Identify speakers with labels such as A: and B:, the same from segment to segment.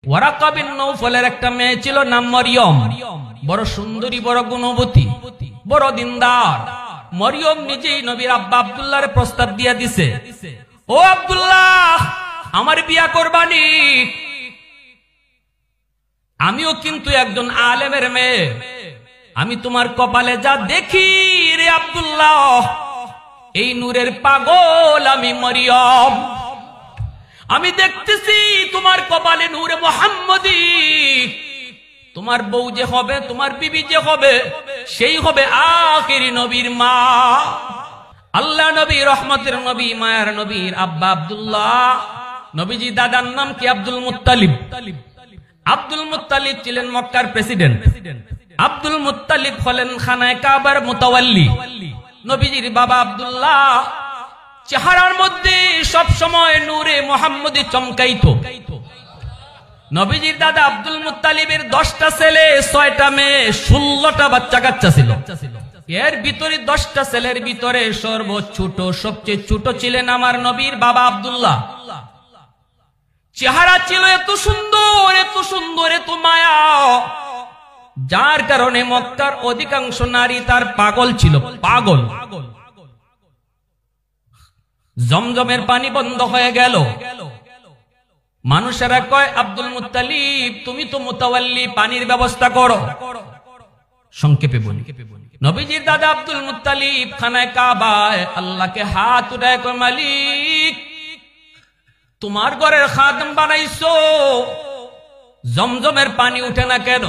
A: Waraqa bin নওফলের একটা মেয়ে ছিল, নাম মরিয়ম। বড় সুন্দরী, বড় গুণবতী, বড় দিনদার। মরিয়ম নিজেই নবীর আব্বা আব্দুল্লাহর প্রস্তাব দিয়ে দিছে, ও আব্দুল্লাহ, আমার বিয়া করবানি। আমিও কিন্তু একজন আলেমের মেয়ে, আমি তোমার কপালে যা দেখি রে আব্দুল্লাহ, এই নূরের পাগল আমি মরিয়ম। আমি দেখতেছি তোমার কপালে নূরে মুহাম্মদী। তোমার বউ যে হবে, তোমার বিবি যে হবে, সেই হবে আখিরি নবীর মা। আল্লাহ নবী, রহমতের নবী, মায়ার নবীর আব্বা আব্দুল্লাহ। নবীজি দাদার নাম কি? Abdul Muttalib. আব্দুল মুত্তালিব ছিলেন মক্কার প্রেসিডেন্ট। আব্দুল মুত্তালিব হলেন খানায়ে কাবার মুতাওয়াল্লি। নবীজির বাবা আব্দুল্লাহ চেহারার মধ্যে সব সময় নূরে মুহাম্মদী চমকাইতো। নবীজির দাদা আব্দুল মুত্তালিবের 10টা ছেলে, 6টা মেয়ে, 16টা বাচ্চা কাচ্চা ছিল। এর ভিতরে 10টা ছেলের ভিতরে সর্বছোট, সবচেয়ে ছোট ছিলেন আমার নবীর বাবা আব্দুল্লাহ। চেহারা ছিল এত সুন্দর, এত সুন্দর, এত মায়া, যার কারণে মক্কার অধিকাংশ নারী তার পাগল ছিল, পাগল। জমজমের পানি বন্ধ হয়ে গেল। মানুষেরা কয়, আব্দুল মুত্তালিব তুমি তো মুতাওয়াল্লি, পানির ব্যবস্থা করো। সংক্ষেপে বলি, নবীজির দাদা আব্দুল মুত্তালিব খানায়ে কাবায় আল্লাহকে হাত উঠায় কয়, মালিক, তোমার ঘরের খাদেম বানাইছো, জমজমের পানি উঠে না কেন?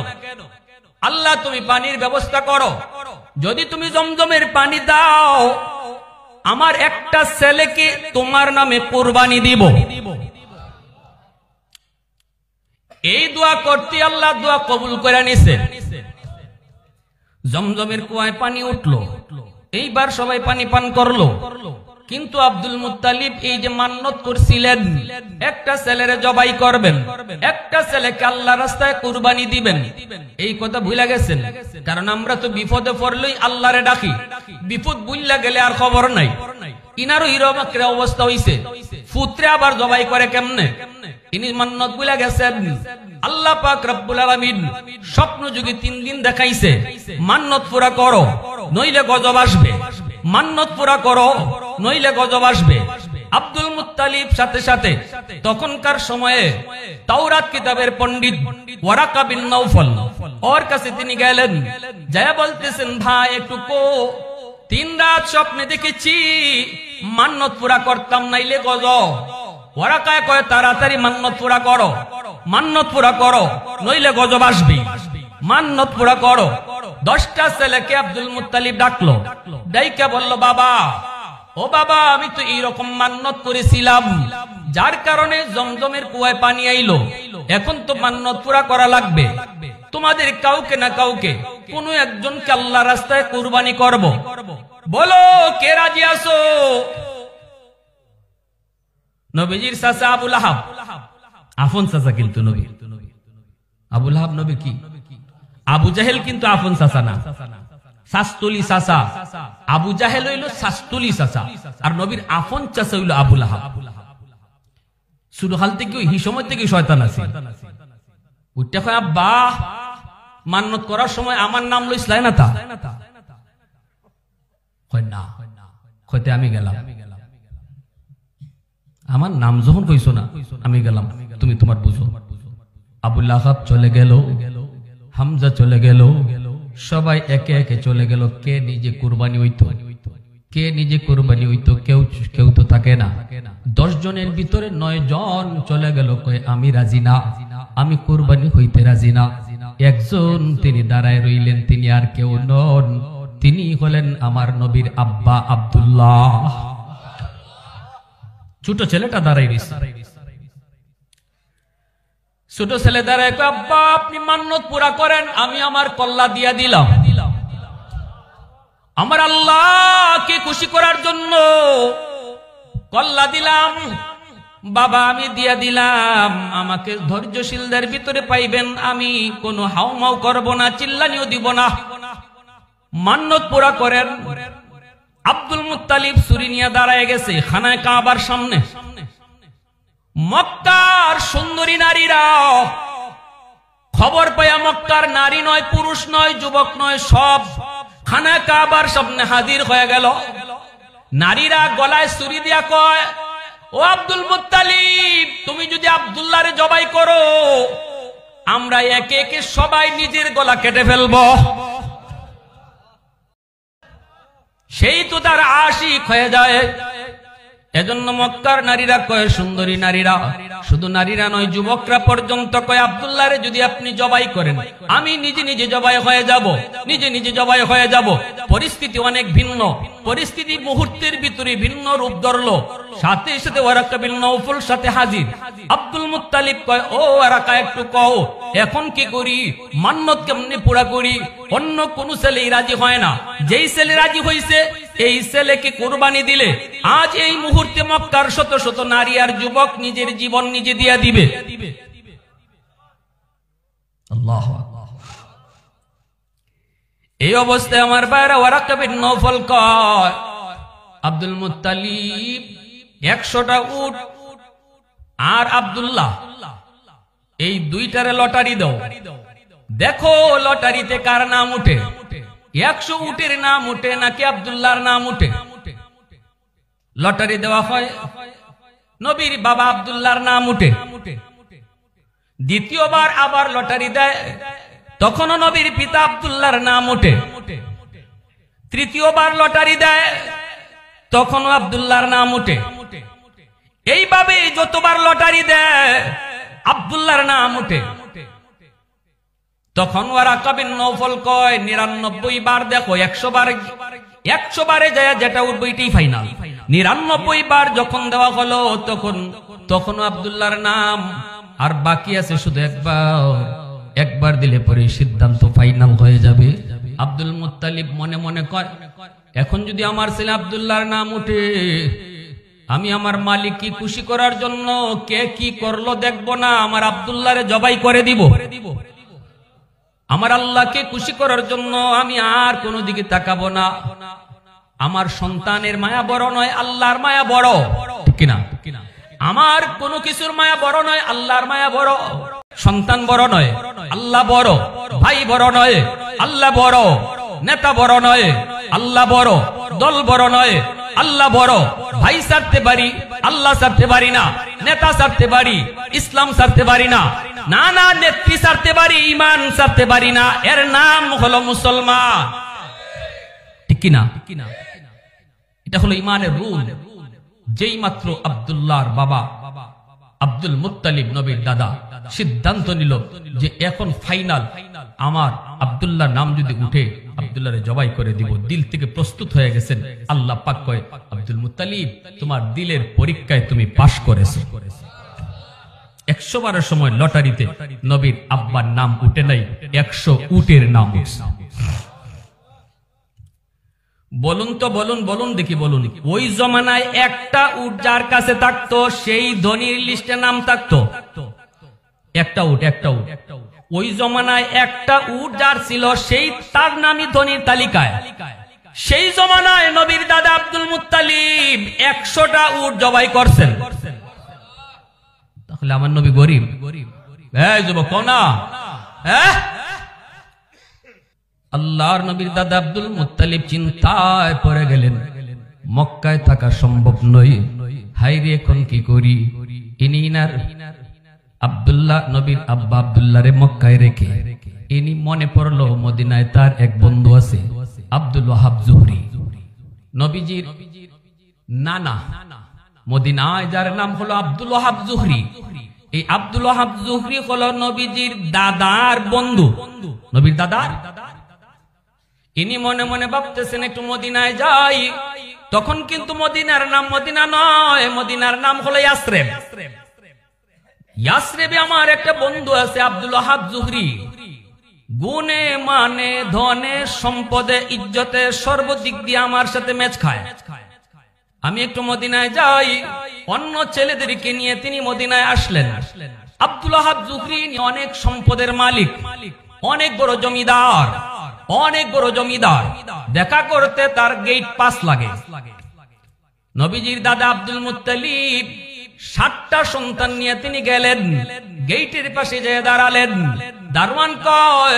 A: আল্লাহ তুমি পানির ব্যবস্থা করো। যদি তুমি জমজমের পানি দাও, আমার একটা ছেলেকে তোমার নামে কুরবানি দিব। এই দোয়া করতে আল্লাহ দোয়া কবুল করে নিছে। জমজমের কুয়ায় পানি উঠলো, এইবার সবাই পানি পান করলো। কিন্তু আব্দুল মুত্তালিব এই যে মান্নত করছিলেন একটা ছেলেরে জবাই করবেন, একটা ছেলেকে আল্লাহর রাস্তায় কুরবানি দিবেন, এই কথা ভুলে গেছেন। কারণ আমরা তো বিপদে পড়লেই আল্লাহরে ডাকি, বিপদ ভুললা গেলে আর খবর নাই। ইনারও হিরোমাকের অবস্থা হইছে, পুত্রে আবার জবাই করে কেমনে? ইনি মান্নত ভুলে গেছেন। আল্লাহ পাক রব্বুল আলামিন স্বপ্ন যুগে 3 দিন দেখাইছে, মান্নত পুরা করো নইলে গজব আসবে, মান্নত পুরা করো নইলে গজব আসবে। আব্দুল মুত্তালিব সাথে সাথে তখনকার সময়ে তাওরাত কিতাবের পণ্ডিত ওয়ারাকা বিন নওফল, ওর কাছে তিনি গেলেন, যায় বলতেছেন, ভাই একটু কো, 3 রাত স্বপ্নে দেখেছি, মান্নত পুরা করতাম নাইলে গজব। ওয়ারাকা কয়, তাড়াতাড়ি মান্নত পুরা করো, মান্নত পুরা করো নইলে গজব আসবে, মান্নত পুরা করো। 10টা ছেলেকে আব্দুল মুত্তালিব ডাকলো, ডাইকা বলল, বাবা, ও বাবা, আমি তো এইরকম মান্নত করেছিলাম, যার কারণে জমজমের কুয়ায় পানি আইলো, এখন তো মান্নত পুরা করা লাগবে। তোমাদের কাউকে না কাউকে কোন একজনকে আল্লাহ রাস্তায় কুরবানি করব, বলো কে রাজি আছো? নবীজির চাচা আবু লাহাব, আফন চাচা কিন্তু নবী, আবু লাহাব নবী কি? আবু জাহেল কিন্তু আফন চাচা না, শাস্তুলি চাচা। আবু জাহেল হইল শাস্তুলি চাচা, আর নবীর আফন চাচা হইল আবু লাহাব। শুরু হাল থেকে ওই সময় থেকে শয়তান আছে। উঠতে কয়, আব্বা, মান্নত করার সময় আমার নাম লইছিলাই না? তা কয় না, কইতে আমি গেলাম। আমার নাম যখন কইছো না, আমি গেলাম, তুমি তোমার বুঝো। আবু লাহাব চলে গেল, হামজা চলে গেল, সবাই একে একে চলে গেল। কে নিজে কুরবানি হইতো, কে নিজে কুরবানি হইতো? কেউ তো থাকে না। 10 জনের ভিতরে 9 জন চলে গেল, কয় আমি রাজি না, আমি কুরবানি হইতে রাজি না। একজন তিনি দাঁড়ায় রইলেন, তিনি আর কেউ নন, তিনি হলেন আমার নবীর আব্বা আব্দুল্লাহ। ছোট ছেলেটা দাঁড়াই রইছে। ছোট ছেলে দাঁড়ায়, আব্বা আপনি মান্নত পুরা করেন, আমি আমার কল্লা দিয়া দিলাম, আমার আল্লাহকে খুশি করার জন্য কল্লা দিলাম। বাবা আমি দিয়া দিলাম, আমাকে ধৈর্যশীলদের ভিতরে পাইবেন, আমি কোনো হাউমাউ করব না, চিল্লানিও দিব না, মান্নত পুরা করেন। আব্দুল মুত্তালিব ছুরি নিয়ে দাঁড়ায় গেছে খানায়ে কাবার সামনে। মক্কার সুন্দরী নারীরা খবর পায়া, মক্কার নারী নয়, পুরুষ নয়, যুবক নয়, সব খানা কাবার সামনে হাজির হয়ে গেল। নারীরা গলায় ছুরি দিয়া কয়, ও আব্দুল মুত্তালিব, তুমি যদি আব্দুল্লাহরে জবাই করো, আমরা একে একে সবাই নিজের গলা কেটে ফেলবো। সেই তো তার আশিক হয়ে যায়। এজন্য মক্কার নারীরা কয়, সুন্দরী নারীরা, শুধু নারীরা নয়, যুবকরা পর্যন্ত কয়, আব্দুল্লাহরে যদি আপনি জবাই করেন, আমি নিজে নিজে জবাই হয়ে যাব, নিজে নিজে জবাই হয়ে যাব। পরিস্থিতি অনেক ভিন্ন, পরিস্থিতি মুহূর্তের ভিতরে ভিন্ন রূপ ধরল। সাথে সাথে ওয়ারাকা বিন নওফল সাথে হাজির। আব্দুল মুত্তালিব কয়, ও ওয়ারাকা, একটু কও এখন কি করি, মান্নত কেমনে পুরা করি? অন্য কোন ছেলেই রাজি হয় না, যেই ছেলে রাজি হয়েছে এই ছেলেকে কুরবানি দিলে আজ এই মুহূর্তে মক্কার শত শত নারী আর যুবক নিজের জীবন নিজে দিয়ে দিবে। আল্লাহু আকবার। এই অবস্থায় আমার ভাইরা, ওয়ারাকা বিন নওফল কয়, আব্দুল মুত্তালিব 100টা উট আর আব্দুল্লাহ, এই দুইটারে লটারি দাও, দেখো লটারিতে কার নাম উঠে, 100 উটের নাম উঠে নাকি আব্দুল্লাহর নাম উঠে। লটারি দেওয়া হয়, নবীর বাবা আব্দুল্লাহর নাম উঠে। দ্বিতীয়বার আবার লটারি দেয়, তখনও নবীর পিতা আব্দুল্লাহর নাম উঠে। তৃতীয়বার লটারি দেয়, তখনও আব্দুল্লাহর নাম উঠে। এইভাবে যতবার লটারি দেয় আব্দুল্লাহর নাম উঠে। তখন ওয়ারাকা বিন নওফল কয়, 99 বার দেখো, 100 বারে যায় যেটা উঠবে এটাই ফাইনাল। 99 বার যখন দেওয়া হলো, তখন আব্দুল্লাহর নাম, আর বাকি আছে শুধু একবার দিলে পরে সিদ্ধান্ত ফাইনাল হয়ে যাবে। আব্দুল মুত্তালিব মনে মনে কয়, এখন যদি আমার ছেলে আব্দুল্লাহর নাম উঠে, আমি আমার মালিক কি খুশি করার জন্য কে কি করলো দেখবো না, আমার আব্দুল্লাহরে জবাই করে দিব। আমার আল্লাহকে খুশি করার জন্য আমি আর কোনো দিকে তাকাবো না। আমার সন্তানের মায়া বড় নয়, আল্লাহর মায়া বড়, ঠিক কিনা? আমার কোনো কিছুর মায়া বড় নয়, আল্লাহর মায়া বড়। সন্তান বড় নয়, আল্লাহ বড়। ভাই বড় নয়, আল্লাহ বড়। নেতা বড় নয়, আল্লাহ বড়। দল বড় নয়, আল্লাহ বড়। ভাই ছাড়তে পারি, আল্লাহ ছাড়তে পারি না। নেতা ছাড়তে পারি, ইসলাম ছাড়তে পারি না। না না, নেত্রী ছাড়তে পারি, ইমান ছাড়তে পারি না। এর নাম হলো মুসলমান, ঠিক কিনা? এটা হলো ইমানের রুল। যেই মাত্র আব্দুল্লাহর বাবা আব্দুল মুত্তালিব, নবীর দাদা, সিদ্ধান্ত নিল যে এখন ফাইনাল, আমার আব্দুল্লাহর নাম যদি উঠে আব্দুল্লাহরে জবাই করে দিব, দিল থেকে প্রস্তুত হয়ে গেছেন। আল্লাহ পাক কয়, আব্দুল মুত্তালিব, তোমার দিলের পরীক্ষায় তুমি পাশ করেছো। 100 বারের সময় লটারিতে নবীর আব্বার নাম উঠে নাই, 100 উটের নাম উঠছে। বলুন তো, বলুন দেখি, বলুন। ওই জমানায় একটা উট যার কাছে থাকতো সেই ধনীর লিস্টে নাম থাকতো। একটা উট। ওই জমানায় একটা উট যার ছিল সেই তার নামই ধনীর তালিকায়। সেই জমানায় নবীর দাদা আব্দুল মুত্তালিব 100টা উট জবাই করছেন। তাহলে আমার নবী গরিব? এই যুবক কোনা, আল্লাহর নবীর দাদা আব্দুল মুত্তালিব চিন্তায় পড়ে গেলেন। মক্কায় থাকা সম্ভব নয়, হাইরে এখন কি করি? ইনার আব্দুল্লাহ, নবীর আব্বা আব্দুল্লাহরে মক্কায় রেখে ইনি মনে পড়লো মদিনায় তার এক বন্ধু আছে, আব্দুল ওয়াহাব জুহরি, নবীজির নানা। মদিনায় যার নাম হলো আব্দুল ওয়াহাব জুহরি। এই আব্দুল ওয়াহাব জুহরি হলো নবীজির দাদার বন্ধু, নবীর দাদার। ইনি মনে মনে ভাবতেছেন একটু মদিনায় যাই। তখন কিন্তু মদিনার নাম মদিনা নয়, মদিনার নাম হলো ইয়াসরেব। ইয়াসরেবে আমার একটা বন্ধু আছে আব্দুল ওয়াহাব জুহরি। গুণে মানে ধনে সম্পদে ইজ্জতে সর্বদিক দিয়ে আমার সাথে ম্যাচ খায়। আমি একটু মদিনায় যাই। অন্য ছেলেদেরকে নিয়ে তিনি মদিনায় আসলেন। আব্দুল ওয়াহাব জুহরি অনেক সম্পদের মালিক, অনেক বড় জমিদার, অনেক বড় জমিদার। দেখা করতে তার গেট পাস লাগে। নবীজির দাদা আব্দুল মুত্তালিব 7টা সন্তান নিয়ে তিনি গেলেন, গেটের পাশে যেয়ে দাঁড়ালেন। দারোয়ান কয়,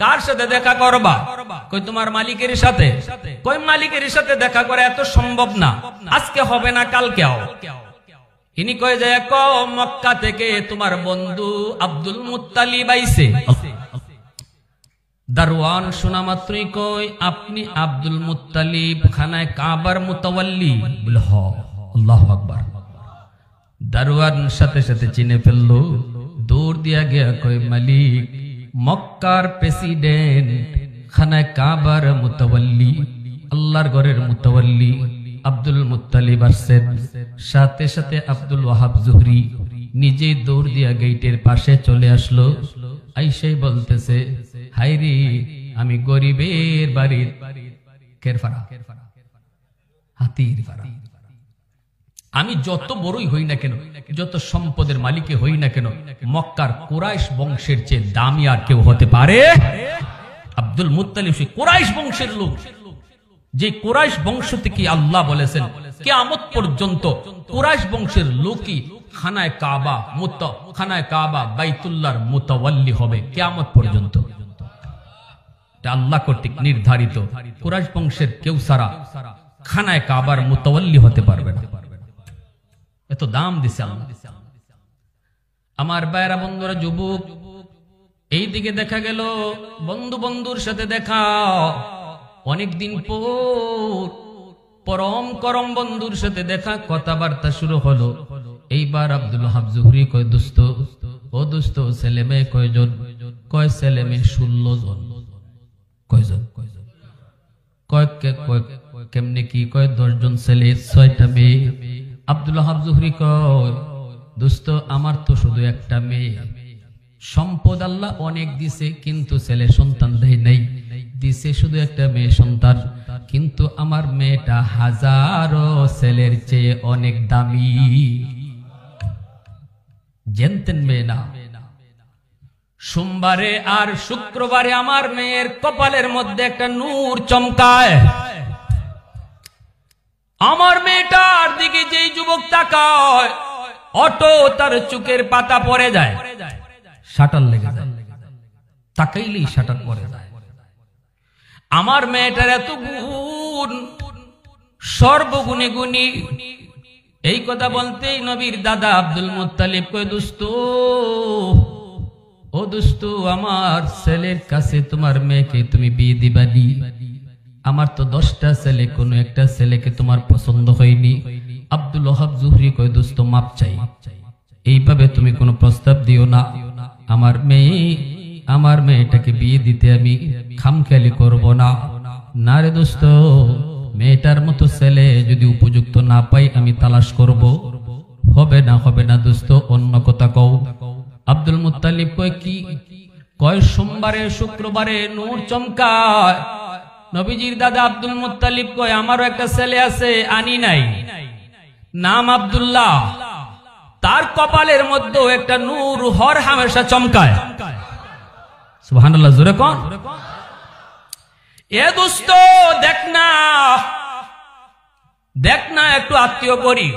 A: কার সাথে দেখা করবা? কই তোমার মালিকের সাথে। কই মালিকের সাথে দেখা করা এত সম্ভব না, আজকে হবে না কালকেও। ইনি কয় যে মক্কা থেকে তোমার বন্ধু আব্দুল মুত্তালিব আইছে। দারওয়ান শোনা মাত্রই কয়, আপনি আব্দুল মুত্তালিব খানায় কাবার মুতাওয়াল্লি? বলে হ। আল্লাহু আকবার। দারওয়ান সাথে সাথে চিনে ফেললো, দৌড় দিয়া গিয়া কয়, মালিক, মক্কার প্রেসিডেন্ট, খানায় কাবার মুতাওয়াল্লি, আল্লাহর ঘরের মুতাওয়াল্লি আব্দুল মুত্তালিব আসছেন। সাথে সাথে আব্দুল ওয়াহাব জুহরি নিজেই দৌড় দিয়া গেটের পাশে চলে আসলো। আইসাই বলতেছে, হাইরে, আমি গরিবের বাড়ির কেরফারা, হাতির ফারা। আমি যত বড়ই হই না কেন, যত সম্পদের মালিকে হই না কেন, মক্কার কুরাইশ বংশের চেয়ে দামি আর কেউ হতে পারে? আব্দুল মুত্তালিব সেই কুরাইশ বংশের লোক, যে কুরাইশ বংশ থেকে আল্লাহ বলেছেন কিয়ামত পর্যন্ত কুরাইশ বংশের লোকই খানায় কাবা বাইতুল্লাহর মুতাওয়াল্লি হবে কিয়ামত পর্যন্ত। এটা আল্লাহ কর্তৃক নির্ধারিত। কুরাইশ বংশের কেউ সারা খানায় কাবার মুতাওয়াল্লি হতে পারবে না। এত দাম দিছে আল্লাহ। আমার ভাইরা, বন্ধুরা, যুবক, এই দিকে দেখা গেল বন্ধুর সাথে দেখা অনেকদিন পর, পরম করম বন্ধুর সাথে দেখা, কথাবার্তা শুরু হলো। এইবার আব্দুল ওয়াহাব জুহরি কয়, দোস্ত, ও দোস্ত, ছেলে মেয়ে কয়জন? কয় ছেলে মেয়ে 16 জন। কয়জন? কয় কেমনে কি? কয় 10 জন ছেলে, 6টা মেয়ে। আব্দুল ওয়াহাব জুহরি কয়, দোস্ত, আমার তো শুধু একটা মেয়ে। সম্পদ আল্লাহ অনেক দিছে, কিন্তু ছেলে সন্তান দেয় নাই। দিছে শুধু একটা মেয়ে সন্তান, কিন্তু আমার মেয়েটা হাজারো ছেলের চেয়ে অনেক দামি। জানতেন মেয়ে না? সোমবারে আর শুক্রবারে আমার মেয়ের কপালের মধ্যে একটা নূর চমকায়। আমার মেয়েটার দিকে যেই যুবক তাকায়, অটো তার চোখের পাতা পড়ে যায়, শাটার লেগে যায়, তাকাইলেই শাটার পড়ে যায়। আমার মেয়েটার এত গুণ, সর্বগুণে গুণী। এই কথা বলতেই নবীর দাদা আব্দুল মুত্তালিব কয়, দোস্ত, ও দোস্ত, আমার ছেলের কাছে তোমার মেয়েকে তুমি বিয়ে দিবানি? আমার তো 10টা ছেলে, কোনো একটা ছেলেকে তোমার পছন্দ হয়নি। আব্দুল ওয়াহাব জুহরি কয়, দোস্ত, মাপ চাই, এইভাবে তুমি কোনো প্রস্তাব দিও না। আমার মেয়েটাকে বিয়ে দিতে আমি খামখেয়ালি করব না। না রে দোস্ত, মেয়েটার মতো ছেলে যদি উপযুক্ত না পাই আমি তালাশ করব। হবে না দোস্ত, অন্য কথা কও। আব্দুল মুত্তালিব কয়, কি? কয়, সোমবারে শুক্রবারে নূর চমকায়। নবীজির দাদা আব্দুল মুত্তালিব কয়, আমারও একটা ছেলে আছে, আনি নাই, নাম আব্দুল্লাহ, তার কপালের মধ্যেও একটা নূর হর হামেশা চমকায়। সুবহানাল্লাহ, জোরে কোন। এ দোস্ত, দেখ না একটু আত্মীয় করি।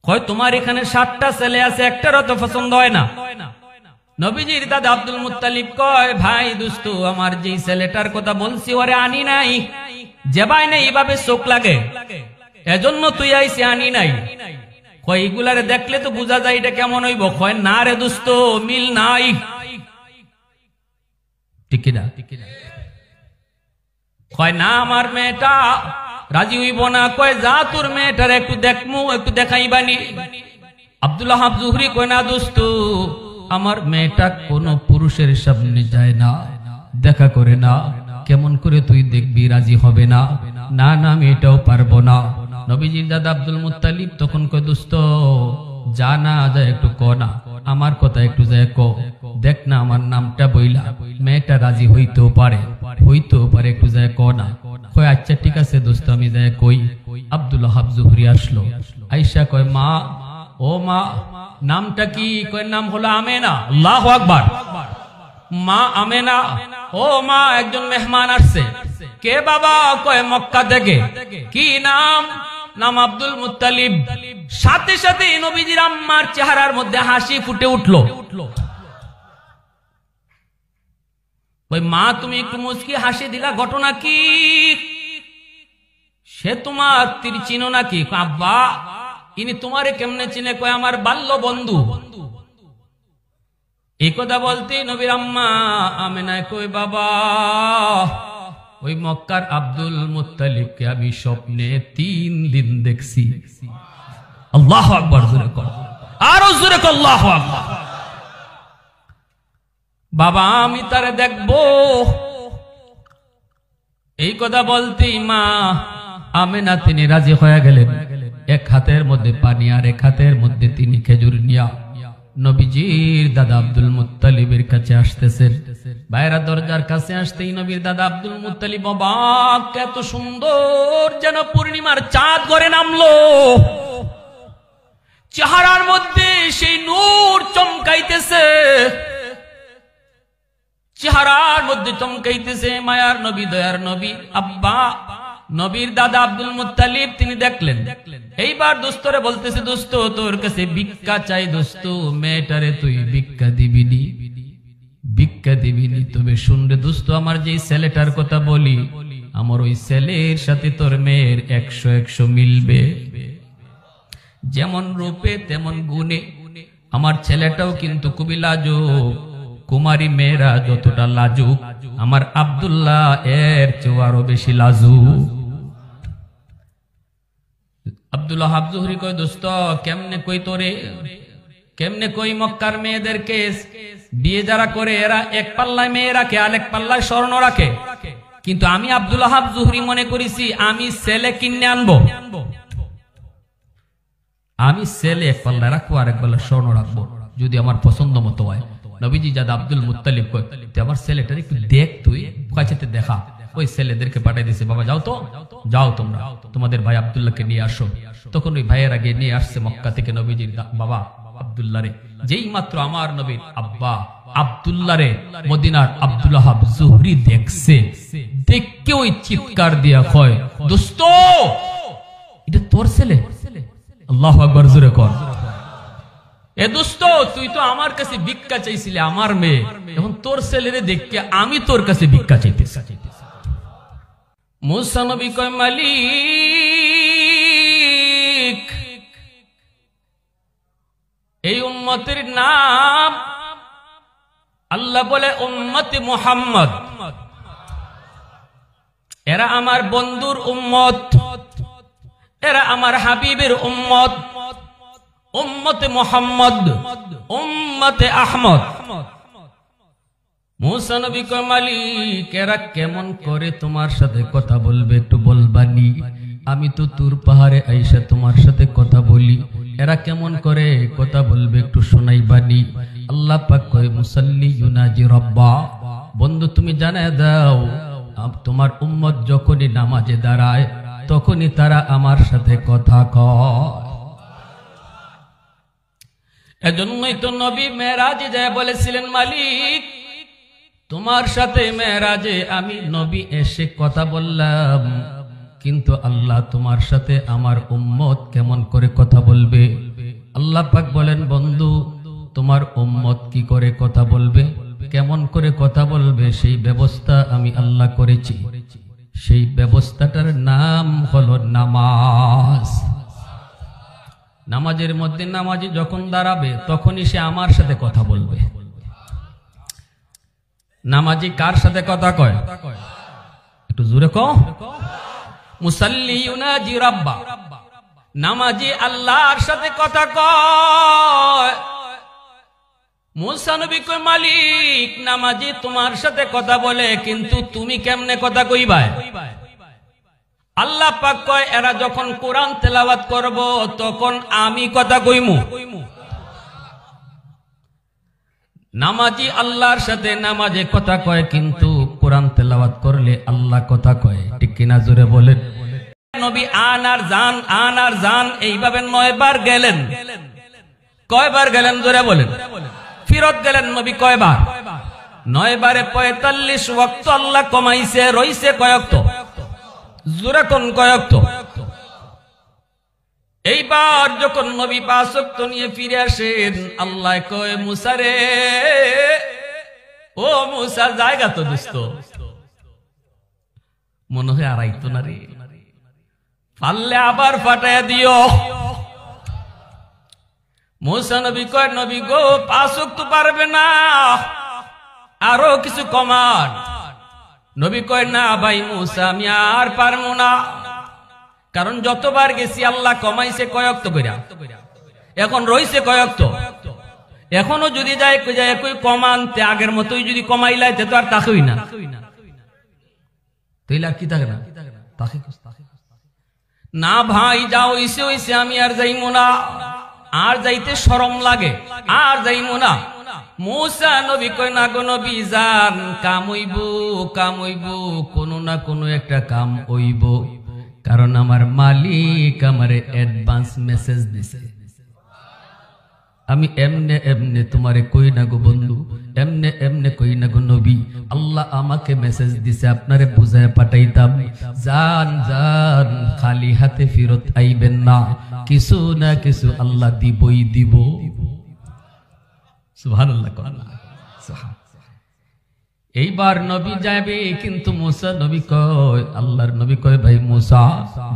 A: কয়, তোমার এখানে 7টা ছেলে আছে, একটারও তো পছন্দ হয় না। নবীজির দাদা আব্দুল মুত্তালিব কয়, ভাই দোস্ত, আমার যে ছেলেটার কথা বলছি ওরে আনি নাই, যেবাই নেই এইভাবে চোখ লাগে, এজন্য তুই আইসি, আনি নাই। কয়, এগুলারে দেখলে তো বোঝা যায় এটা কেমন হইব। কয়, না রে দোস্ত, মিল নাই। ঠিক না? কয়, না, আমার মেয়েটা রাজি হইব না। কয়, যা তোর মেয়েটার একটু দেখমু, একটু দেখাইবানি। আব্দুল ওয়াহাব জুহরি কয়, না দোস্ত, আমার মেয়েটা কোন পুরুষের সামনে যায় না, দেখা করে না, কেমন করে তুই দেখবি রাজি হবে না? না, আমি এটাও পারবো না। নবীজির দাদা আব্দুল মুত্তালিব তখন কয়, দোস্ত, যা না যায় একটু ক না, আমার কথা একটু যায় ক, দেখ না আমার নামটা বইলা, মেয়েটা রাজি হইতেও পারে, একটু যায় ক না। কয়, আচ্ছা ঠিক আছে দোস্ত, আমি যায় কই। আব্দুল ওয়াহাব জুহরি আসলো, আইসা কয়, মা, ও মা, নামটা কি? কয়, নাম হলো আমেনা। আল্লাহু আকবার। মা আমেনা, ও মা, একজন মেহমান আসছে। কে বাবা? কয়, মক্কা থেকে। কি নাম? নাম আব্দুল মুত্তালিব। সাথে সাথে নবীজির আম্মার চেহারার মধ্যে হাসি ফুটে উঠলো। ওই মা, তুমি একটু মুচকি হাসি দিলা, ঘটনা কি? সে তোমার তীর চিনো নাকি? আব্বা, ইনি তোমারে কেমনে চিনে? কয় আমার বাল্য বন্ধু। এই কথা বলতে নবীর আম্মা আমেনা কই, বাবা, ওই মক্কার আব্দুল মুত্তালিবকে আমি স্বপ্নে 3 দিন দেখছি। আল্লাহু আকবার, জোরে কর, আরো জোরে কর, আল্লাহু আকবার। বাবা, আমি তারে দেখবো। এই কথা বলতেই মা আমেনা তিনি রাজি হয়ে গেলেন। এক হাতের মধ্যে পানি আর এক হাতের মধ্যে তিনি খেজুর নিয়া নবীজির দাদা আব্দুল মুত্তালিবের কাছে আসতেছেন। বাইরা দরজার কাছে আসতেই নবীর দাদা আব্দুল মুত্তালিব অবাক, এত সুন্দর যেন পূর্ণিমার চাঁদ ঘরে নামলো। চেহারার মধ্যে সেই নূর চমকাইতেছে, চেহারার মধ্যে চমকাইতেছে। মায়ার নবী, দয়ার নবী, আব্বা নবীর দাদা আব্দুল মুত্তালিব তিনি দেখলেন। এইবার দোস্তরে বলতেছে, দোস্ত তোর কাছে ভিক্ষা চাই। দোস্ত, মেয়েটারে তুই ভিক্ষা দিবিনি, ভিক্ষা দিবিনি। তবে শুনরে দোস্ত, আমার যে ছেলেটার কথা বলি, আমার ওই ছেলের সাথে তোর মেয়ের 100 মিলবে। যেমন রূপে তেমন গুণে আমার ছেলেটাও কিন্তু খুবই লাজুক। কুমারী মেয়েরা যতটা লাজুক, আমার আব্দুল্লাহ এর চেয়ে আরো বেশি লাজুক। আব্দুল্লাহ জুহরি কয়, দোস্ত কেমনে কই তোরে, কেমনে কই মক্কার মেয়েদেরকে বিয়ে যারা করে এরা এক পাল্লায় মেয়ে রাখে আর এক পাল্লায় স্বর্ণ রাখে, কিন্তু আমি আব্দুল্লাহ জুহরি মনে করেছি আমি ছেলে কিনে আনবো। আমি ছেলে এক পাল্লায় রাখবো আর এক পাল্লায় স্বর্ণ রাখবো, যদি আমার পছন্দ মতো হয়। নবীজি দাদা আব্দুল মুত্তালিব কয়, আমার ছেলেটার একটু দেখ, তুই কাছে দেখা। ওই ছেলেদেরকে পাঠাই দিয়েছে, বাবা যাও তো, যাও তোমরা তোমাদের ভাই আব্দুল্লাহকে নিয়ে আসো। তখন ওই ভাইয়ের আগে নিয়ে আসছে মক্কা থেকে নবীজির বাবা আব্দুল্লাহ রে। যেই মাত্র আমার নবীর আব্বা আব্দুল্লাহ রে মদিনার আব্দুল্লাহ জুহরি দেখছে, দেখকে ওই চিৎকার দিয়া কয়, দোস্ত এটা তোর ছেলে? আল্লাহু আকবার, জোরে কর। এ দোস্ত, তুই তো আমার কাছে ভিক্ষা চাইছিলে আমার মেয়ে, এখন তোর ছেলেরে দেখকে আমি তোর কাছে ভিক্ষা চাইতেছি। মুসা নবী কয়, মালিক, এই উম্মতের নাম আল্লাহ বলে উম্মতে মুহাম্মদ। এরা আমার বন্ধুর উম্মত, এরা আমার হাবিবের উম্মত, উম্মতে মুহাম্মদ, উম্মতে আহমদ। মুসা নবী কয়, মালিক, এরা কেমন করে তোমার সাথে কথা বলবে একটু বলবানি? আমি তো তুর পাহাড়ে আইসা তোমার সাথে কথা বলি, এরা কেমন করে কথা বলবে একটু শোনাইবানি? আল্লাহ পাক কয়, মুসাল্লি ইউনাজি রাব্বা, বন্ধু তুমি জানায় দাও, তোমার উম্মত যখনই নামাজে দাঁড়ায় তখনই তারা আমার সাথে কথা কয়। এজন্যই তো নবী মেরাজে যায় বলেছিলেন, মালিক তোমার সাথে মেরাজে আমি নবী এসে কথা বললাম, কিন্তু আল্লাহ তোমার সাথে আমার উম্মত কেমন করে কথা বলবে? আল্লাহ পাক বলেন, বন্ধু তোমার উম্মত কি করে কথা বলবে, কেমন করে কথা বলবে, সেই ব্যবস্থা আমি আল্লাহ করেছি। সেই ব্যবস্থাটার নাম হলো নামাজ। নামাজের মধ্যে নামাজি যখন দাঁড়াবে তখনই সে আমার সাথে কথা বলবে। নামাজি কার সাথে কথা কয়? একটু জোরে কও। মুসাল্লি ইউনাজি রাব্বা, নামাজি আল্লাহর সাথে কথা কয়। মুসা নবী কয়, মালিক নামাজি তোমার সাথে কথা বলে, কিন্তু তুমি কেমনে কথা কইবা? আল্লাহ পাক কয়, এরা যখন কোরআন তেলাওয়াত করব তখন আমি কথা কইমু। নামাজি আল্লাহর সাথে নামাজে কথা কয়, কিন্তু কোরআন তেলাওয়াত করলে আল্লাহ কথা কয়। ঠিক কিনা জোরে বলেন। নবী আন আর জান, আন আর জান এইভাবে 9 বার গেলেন। কয়বার গেলেন জোরে বলেন। ফিরত গেলেন নবী কয়বার? 9 বারে 45 ওয়াক্ত আল্লাহ কমাইছে, রইছে কয় ওয়াক্ত? জোরে কোন কয় ওয়াক্ত? এইবার যখন নবী 5 ওয়াক্ত নিয়ে ফিরে আসেন, আল্লাহ কয় মুসা রে, ও মুসা জায়গা তো দোস্ত, মনে হয় আর আইতো না রে, পারলে আবার ফাটাইয়া দিও। মুসা নবী কয় নবী গো 5 ওয়াক্ত পারবে না, আরো কিছু কমান। নবী কয় না ভাই মুসা আমি আর পারবো না, কারণ যতবার গেছি আল্লাহ কমাইছে কয়ক্ত কইরা, এখন রইছে কয়ক্ত, এখনো যদি যায় কই কমানতে আগের মতোই যদি কমাইলাইতে তো আর তাকই না, তইলা কি থাকে না তাকে না ভাই যাও হইছে হইছে আমি আর যাইমু না, আর যাইতে শরম লাগে, আর যাইমু না। মুসা নবী কয় না গো নবী যান, কাম হইব কোনো না কোনো একটা কাম হইব, কারণ আমার মালিক আমারে অ্যাডভান্স মেসেজ দিছে। আমি এমনে এমনে তোমারে কই না গো বন্ধু, এমনে এমনে কই না গো নবী, আল্লাহ আমাকে মেসেজ দিছে আপনারে বুঝায় পাঠাইতাম, জান জান খালি হাতে ফিরত আইবেন না, কিছু না কিছু আল্লাহ দিবই দিব। সুবহানাল্লাহ। এইবার নবী যাবে, কিন্তু মুসা নবী কয়, আল্লাহর নবী কয় ভাই মুসা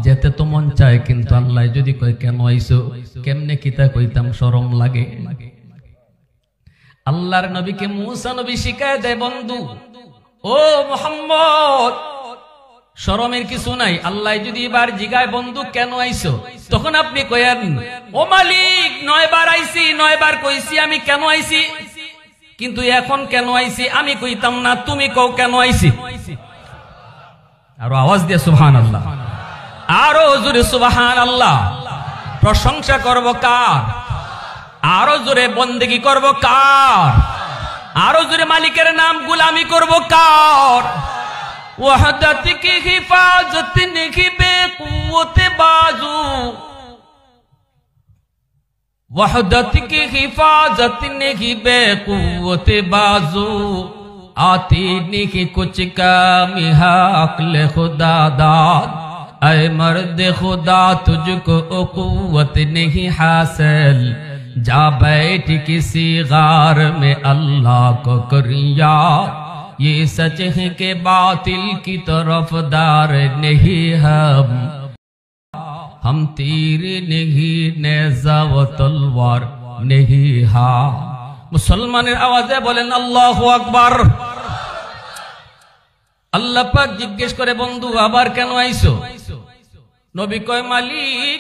A: যেতে তো মন চায়, কিন্তু আল্লাহ যদি কয় কেন আইছো, কেমনে কিতা কইতাম, শরম লাগে। আল্লাহর নবীকে মুসা নবী শিখায় দেয় বন্ধু, ও মুহাম্মদ শরমের কিছু নাই, আল্লাহ যদি এবার জিগায় বন্ধু কেন আইছো, তখন আপনি কয়েন ও মালিক 9 বার আইছি, 9 বার কইছি আমি কেন আইছি, কিন্তু এখন কেন আইছি আমি কইতাম না, তুমি কও কেন আইছি। আরো আওয়াজ দিয়ে সুবহানাল্লাহ, আরো জোরে সুবহানাল্লাহ। প্রশংসা করব কার, আরো জোরে বন্দেগী করব কার, আরো জোরে মালিকের নাম গোলামি করব কার। ওয়াহদাত কি হিফাজত নিহি বেকুওতে বাজু, वहदत की हिफाजत नहीं बेकुवत बाजू, आती नहीं कुछ कामी अक्ल खुदा दाद, ऐ मर्द खुदा तुझको कुव्वत नहीं हासिल, जा बैठ किसी गार में अल्लाह को करिया, ये सच है कि बातिल की तरफदार नहीं हम तीर नहीं नेज़ा व तलवार नहीं हा। मुसलमाনের আওয়াজে বলেন আল্লাহু আকবার। আল্লাহ পাক জিজ্ঞেস করে বন্ধু আবার কেন আইছো, নবী কয় মালিক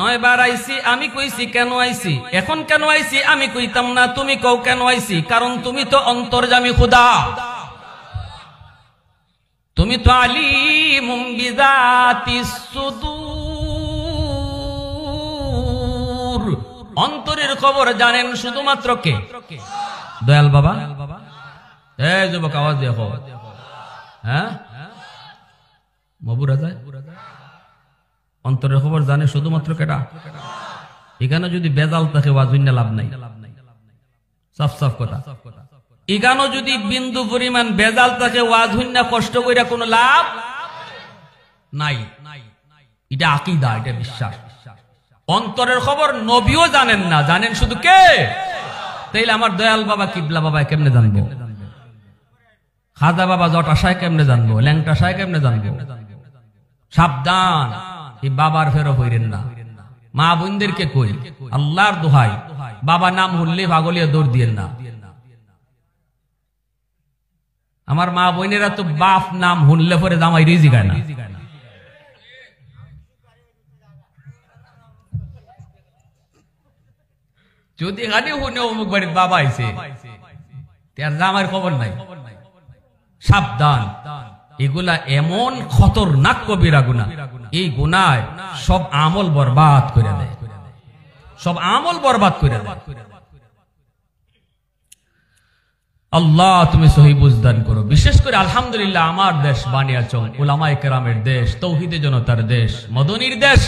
A: 9 বার আইছি, আমি কইছি কেন আইছি, এখন কেন আইছি আমি কইতাম না, তুমি কও কেন আইছি, কারণ তুমি তো অন্তর্যামী খোদা, তুমি তো আলিমুম বিযাতিস সুদূর, অন্তরের খবর জানেন শুধুমাত্র কে, দয়াল বাবা। এই যুবক আওয়াজ দেখো, হ্যাঁ মবুরা যায়, অন্তরের খবর জানে শুধুমাত্র কেটা। এখানে যদি বেজাল থাকে ওয়াজুন্না লাভ নাই, সাফ সাফ কথা। এখানে যদি বিন্দু পরিমাণ বেজাল থাকে ওয়াজুন্না কষ্ট কইরা কোনো লাভ নাই। এটা আকীদা, এটা বিশ্বাস। অন্তরের খবর নবীও জানেন না, জানেন শুধু কে, তাইলে আমার দয়াল বাবা কিবলা বাবা কেমনে জানবো, খাজা বাবা জটাশায় কেমনে জানবো, ল্যাংটাশায় কেমনে জানবো। সাবধান, এই বাবার ফেরো হইরেন না। মা বোনদেরকে কই আল্লাহর দোহাই, বাবা নাম হুললে পাগলিয়া দৌড় দিয়েন না। আমার মা বোনেরা তো বাপ নাম হুনলে পরে জামাই রিজি গায় না। যদি গাড়ি হুনে অমুক বাড়ির বাবা আইছে, তার জামার খবর নাই। সাবধান, এগুলা এমন খতরনাক কবিরা গুনাহ, এই গুনায় সব আমল বরবাদ করে দেয়, সব আমল বরবাদ করে দেয়। আল্লাহ তুমি সহি বুঝদান করো। বিশেষ করে আলহামদুলিল্লাহ আমার দেশ বানিয়াচং, উলামায়ে কেরামের দেশ, তৌহিদে জনতার দেশ, মদনীর দেশ,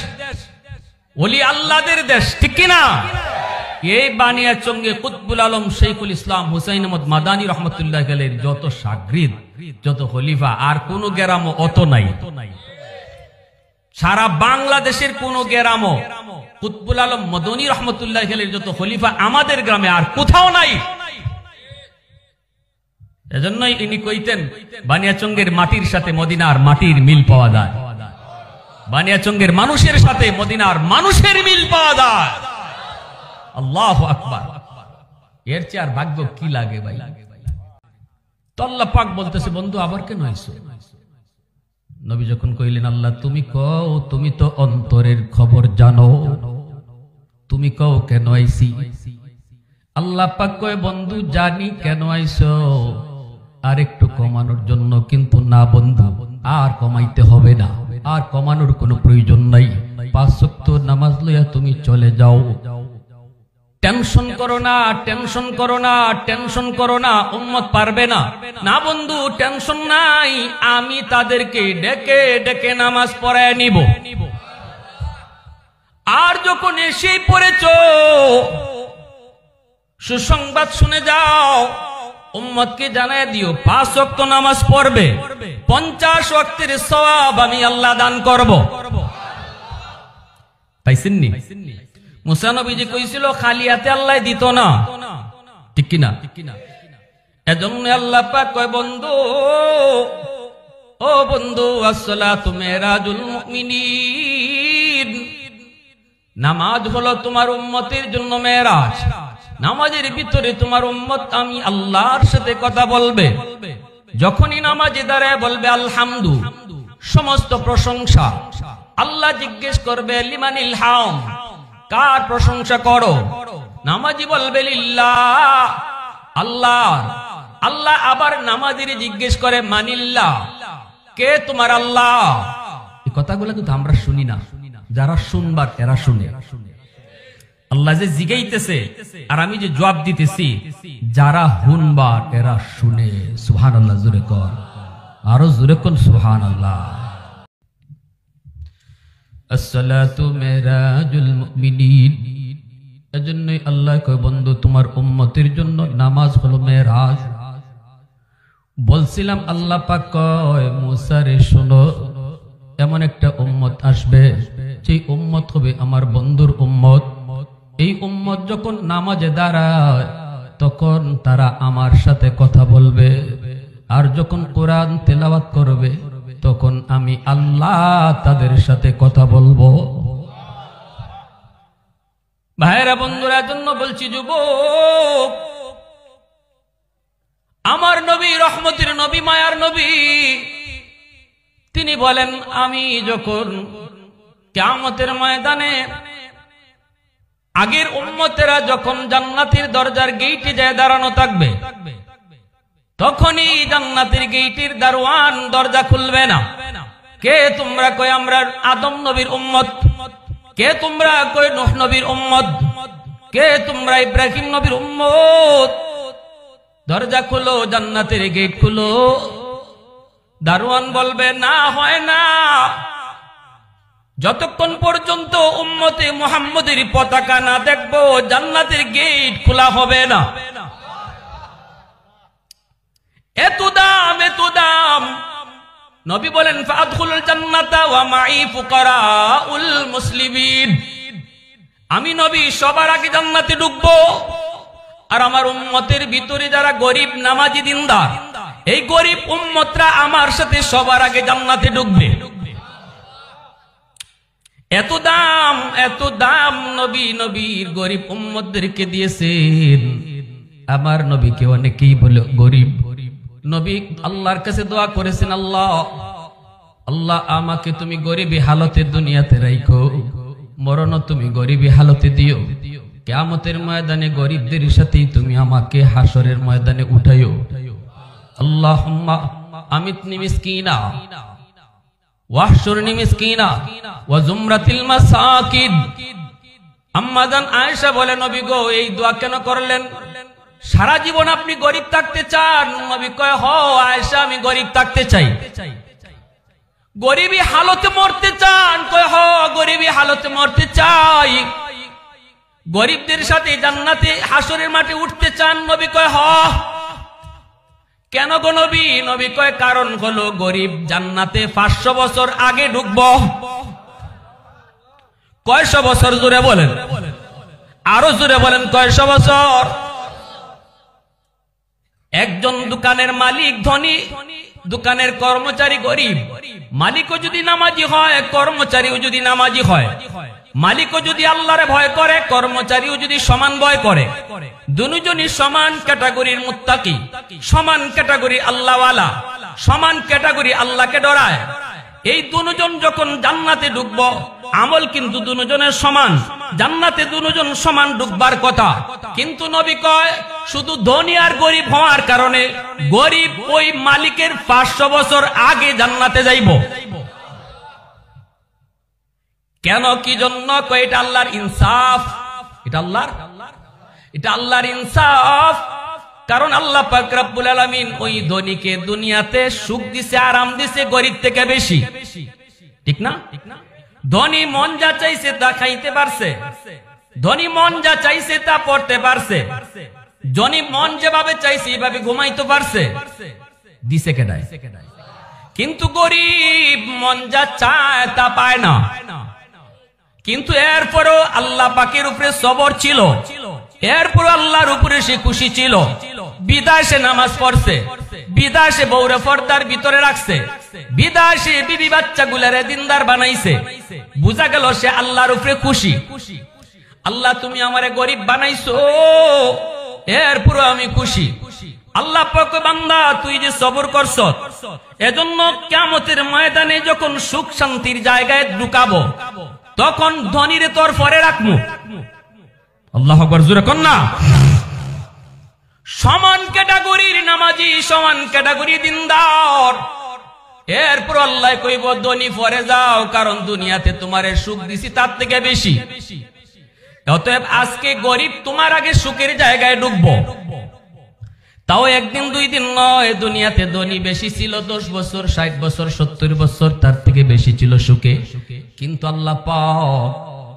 A: ওলি আল্লাহদের দেশ, ঠিক কিনা? এই বানিয়াচঙ্গে কুতবুল আলম শেখুল ইসলাম হুসাইন আহমদ মাদানী রহমতুল্লাহ আলাইহির যত শাগরিদ, যত খলিফা, আর কোন গেরাম অত নাই। সারা বাংলাদেশের কোন গ্রামও কুতবুল আলম মদনী রহমতুল্লাহ আলাইহির যত খলিফা আমাদের গ্রামে আর কোথাও নাই। এজন্যই ইনি কইতেন বানিয়াচঙ্গের মাটির সাথে মদিনার মাটির মিল পাওয়া যায়, বানিয়াচঙ্গের মানুষের সাথে মদিনার মানুষের মিল পাওয়া যায়। আল্লাহু আকবার। এর চেয়ে আর ভাগ্য কি লাগে ভাই? তো আল্লাহ পাক বলতেছে, বন্ধু আবার কেন আইছো? নবী যখন কইলেন, আল্লাহ তুমি কও, তুমি তো অন্তরের খবর জানো, তুমি কও কেন আইছি? আল্লাহ পাক কয়, বন্ধু জানি কেন আইছো, আর একটু কমানোর জন্য। কিন্তু না বন্ধু, আর কমাইতে হবে না, আর কমানোর কোনো প্রয়োজন নাই। 5 ওয়াক্ত নামাজ লইয়া তুমি চলে যাও। টেনশন করো না, টেনশন করো না, টেনশন করো না, উম্মত পারবে না। না বন্ধু, টেনশন নাই, আমি তাদেরকে ডেকে ডেকে নামাজ পড়ায় নিব। আর যখন এসেই পড়েছ, সুসংবাদ শুনে যাও, উম্মতকে জানায় দিও 5 ওয়াক্ত নামাজ পড়বে, 50 ওয়াক্তের সওয়াব আমি আল্লাহ দান করব। পাইছেননি? মুসা নবীজি কইছিল খালি হাতে আল্লাহ দিত না, ঠিক কিনা? এজন্য আল্লাহ পাক কয়, বন্ধু ও বন্ধু, আসসালাতু মিরাজুল মুমিনিন, নামাজ হলো তোমার উম্মতের জন্য মেরাজ। নামাজের ভিতরে তোমার উম্মত আমি আল্লাহর সাথে কথা বলবে। যখনই নামাজে দাঁড়ায় বলবে আলহামদু, সমস্ত প্রশংসা। আল্লাহ জিজ্ঞেস করবে লিমানিল হাম, কার প্রশংসা করো? নামাজি বলবে লিল্লাহ, আল্লাহ। আল্লাহ আবার নামাজিরে জিজ্ঞেস করে মানিল্লাহ, কে তোমার আল্লাহ? এই কথাগুলো কিন্তু আমরা শুনি না, যারা শুনবার এরা শুনে। আল্লাহ যে জিগাইতেছে আর আমি যে জবাব দিতেছি, যারা হুনবার এরা শুনে। সুবহানাল্লাহ, জোরে কর, আরো জোরে কর সুবহানাল্লাহ। আসসালাতু মিরাজুল মুমিনিন। এজন্যই আল্লাহ কয়, বন্ধু তোমার উম্মতের জন্য নামাজ হলো মেরাজ। বলছিলাম আল্লাহ পাক কয়, মুসা রে শোনো, এমন একটা উম্মত আসবে, যে উম্মত হবে আমার বন্ধুর উম্মত। এই উম্মত যখন নামাজে দাঁড়ায়, তখন তারা আমার সাথে কথা বলবে, আর যখন কোরআন তেলাওয়াত করবে, তখন আমি আল্লাহ তাদের সাথে কথা বলবো। ভাইরা বন্ধুরা, জন্য বলছি যুবক, আমার নবী রহমতের নবী, মায়ার নবী, তিনি বলেন আমি যখন কিয়ামতের ময়দানে আগের উম্মতেরা যখন জান্নাতের দরজার গেইটে যায় দাঁড়ানো থাকবে, তখনই জান্নাতের গেইটের দারওয়ান দরজা খুলবে না। কে তোমরা? কয় আমরা আদম নবীর উম্মত। কে তোমরা? কয় নূহ নবীর উম্মত। কে তোমরা? ইব্রাহিম নবীর উম্মত। দরজা খুলো, জান্নাতের গেট খুলো। দারওয়ান বলবে না, হয় না, যতক্ষণ পর্যন্ত উম্মতে মুহাম্মদের পতাকা না দেখবো জান্নাতের গেট খোলা হবে না। এত দাম, এত দাম। নবী বলেন ফাদখুলুল জান্নাতা ওয়া মাই ফুকারাউল মুসলিমিন। আমি নবী সবার আগে জান্নাতে ঢুকবো, আর আমার উম্মতের ভিতরে যারা গরিব নামাজি দিনদার, এই গরিব উম্মতরা আমার সাথে সবার আগে জান্নাতে ঢুকবে। এত দাম, এত দাম নবী নবীর গরিব উম্মতদেরকে দিয়েছেন। আমার নবীকে অনেকেই বলে গরিব। নবী আল্লাহর কাছে দোয়া করেছেন, আল্লাহ, আল্লাহ আমাকে তুমি গরিবী হালতে দুনিয়াতে রাখো, মরণ তুমি গরিবী হালতে দিও, কিয়ামতের ময়দানে গরিবদের সাথেই তুমি আমাকে হাসরের ময়দানে উঠাইও। আল্লাহুম্মা আমিতনি মিসকিনা ওয়াহশুরনি মিসকিনা ওয়া জুমরাতিল মাসাকিন। আম্মা জান আয়েশা বলে, নবী গো এই দোয়া কেন করলেন? সারা জীবন আপনি গরিব থাকতে চান? নবী কয়, হ আয়েশা, আমি গরিব থাকতে চাই। গরিবী হালতে মরতে চান? কয়, হ গরিবী হালতে মরতে চাই। গরিবদের সাথে জান্নাতে হাসরের মাঠে উঠতে চান? নবী কয়, হ। কেন গো নবী? নবী কয়, কারণ হলো গরিব জান্নাতে 500 বছর আগে ঢুকবো, কয়শো বছর জুড়ে বলেন, আরো জুড়ে বলেন কয়শো বছর। একজন দোকানের মালিক ধনী, দোকানের কর্মচারী গরিব। মালিকও যদি নামাজি হয়, কর্মচারীও যদি নামাজি হয়, মালিকও যদি আল্লাহরে ভয় করে, কর্মচারীও যদি সমান ভয় করে, দুজনই সমান ক্যাটাগরির মুত্তাকি, সমান ক্যাটাগরি আল্লাহওয়ালা, সমান ক্যাটাগরি আল্লাহকে ডরায়, এই দুজন যখন জান্নাতে ঢুকবো, আমল কিন্তু দুজনের সমান, জান্নাতে দুজন সমান ঢুকবার কথা। কিন্তু নবী কয় শুধু ধনী আর গরিব হওয়ার কারণে গরিব ওই মালিকের 500 বছর আগে জান্নাতে যাইব। কেন, কি জন্য? কয় এটা আল্লাহর ইনসাফ, এটা আল্লাহর ইনসাফ। কারণ আল্লাহ পাক রব্বুল আলামিন ওই ধনীকে দুনিয়াতে সুখ দিছে, আরাম দিছে গরিব থেকে বেশি, ঠিক না? ধনী মন যা চাইছে তা খাইতে পারছে, ধনী মন যা চাইছে তা পড়তে পারছে, ধনী মন যেভাবে চাইছে এইভাবে ঘুমাইতে পারছে, দিছে কেডায়? কিন্তু গরিব মন যা চায় তা পায় না। কিন্তু এরপরও আল্লাহ পাকের উপরে সবর ছিল, এরপর আল্লাহর উপরে সে খুশি ছিল, বিদেশে নামাজ পড়ছে, বিদেশে বউরে পর্দার ভিতরে রাখছে, বিদেশে বিবি বাচ্চা গুলারে দিনদার বানাইছে। বুঝা গেল সে আল্লাহর উপরে খুশি। আল্লাহ তুমি আমারে গরিব বানাইছো, এরপর আমি খুশি। আল্লাহ পাক বান্দা তুই যে সবর করছ, এজন্য কিয়ামতের ময়দানে যখন সুখ শান্তির জায়গায় ঢুকাবো, তখন ধনীরে তোর পরে রাখবো। আল্লাহু আকবার, জোরে কোন না। সমান ক্যাটাগরির নামাজি, সমান ক্যাটাগরি দিনদার, এরপর আল্লাহ কইব ধনী পরে যাও, কারণ দুনিয়াতে তোমারে সুখ দিছি তার থেকে বেশি। অতএব আজকে গরিব তোমার আগে সুখের জায়গায় ঢুকবো, তাও একদিন দুই দিন নয়। দুনিয়াতে ধনী বেশি ছিল 10 বছর, 60 বছর, 70 বছর, তার থেকে বেশি ছিল সুখে। কিন্তু আল্লাহ পাক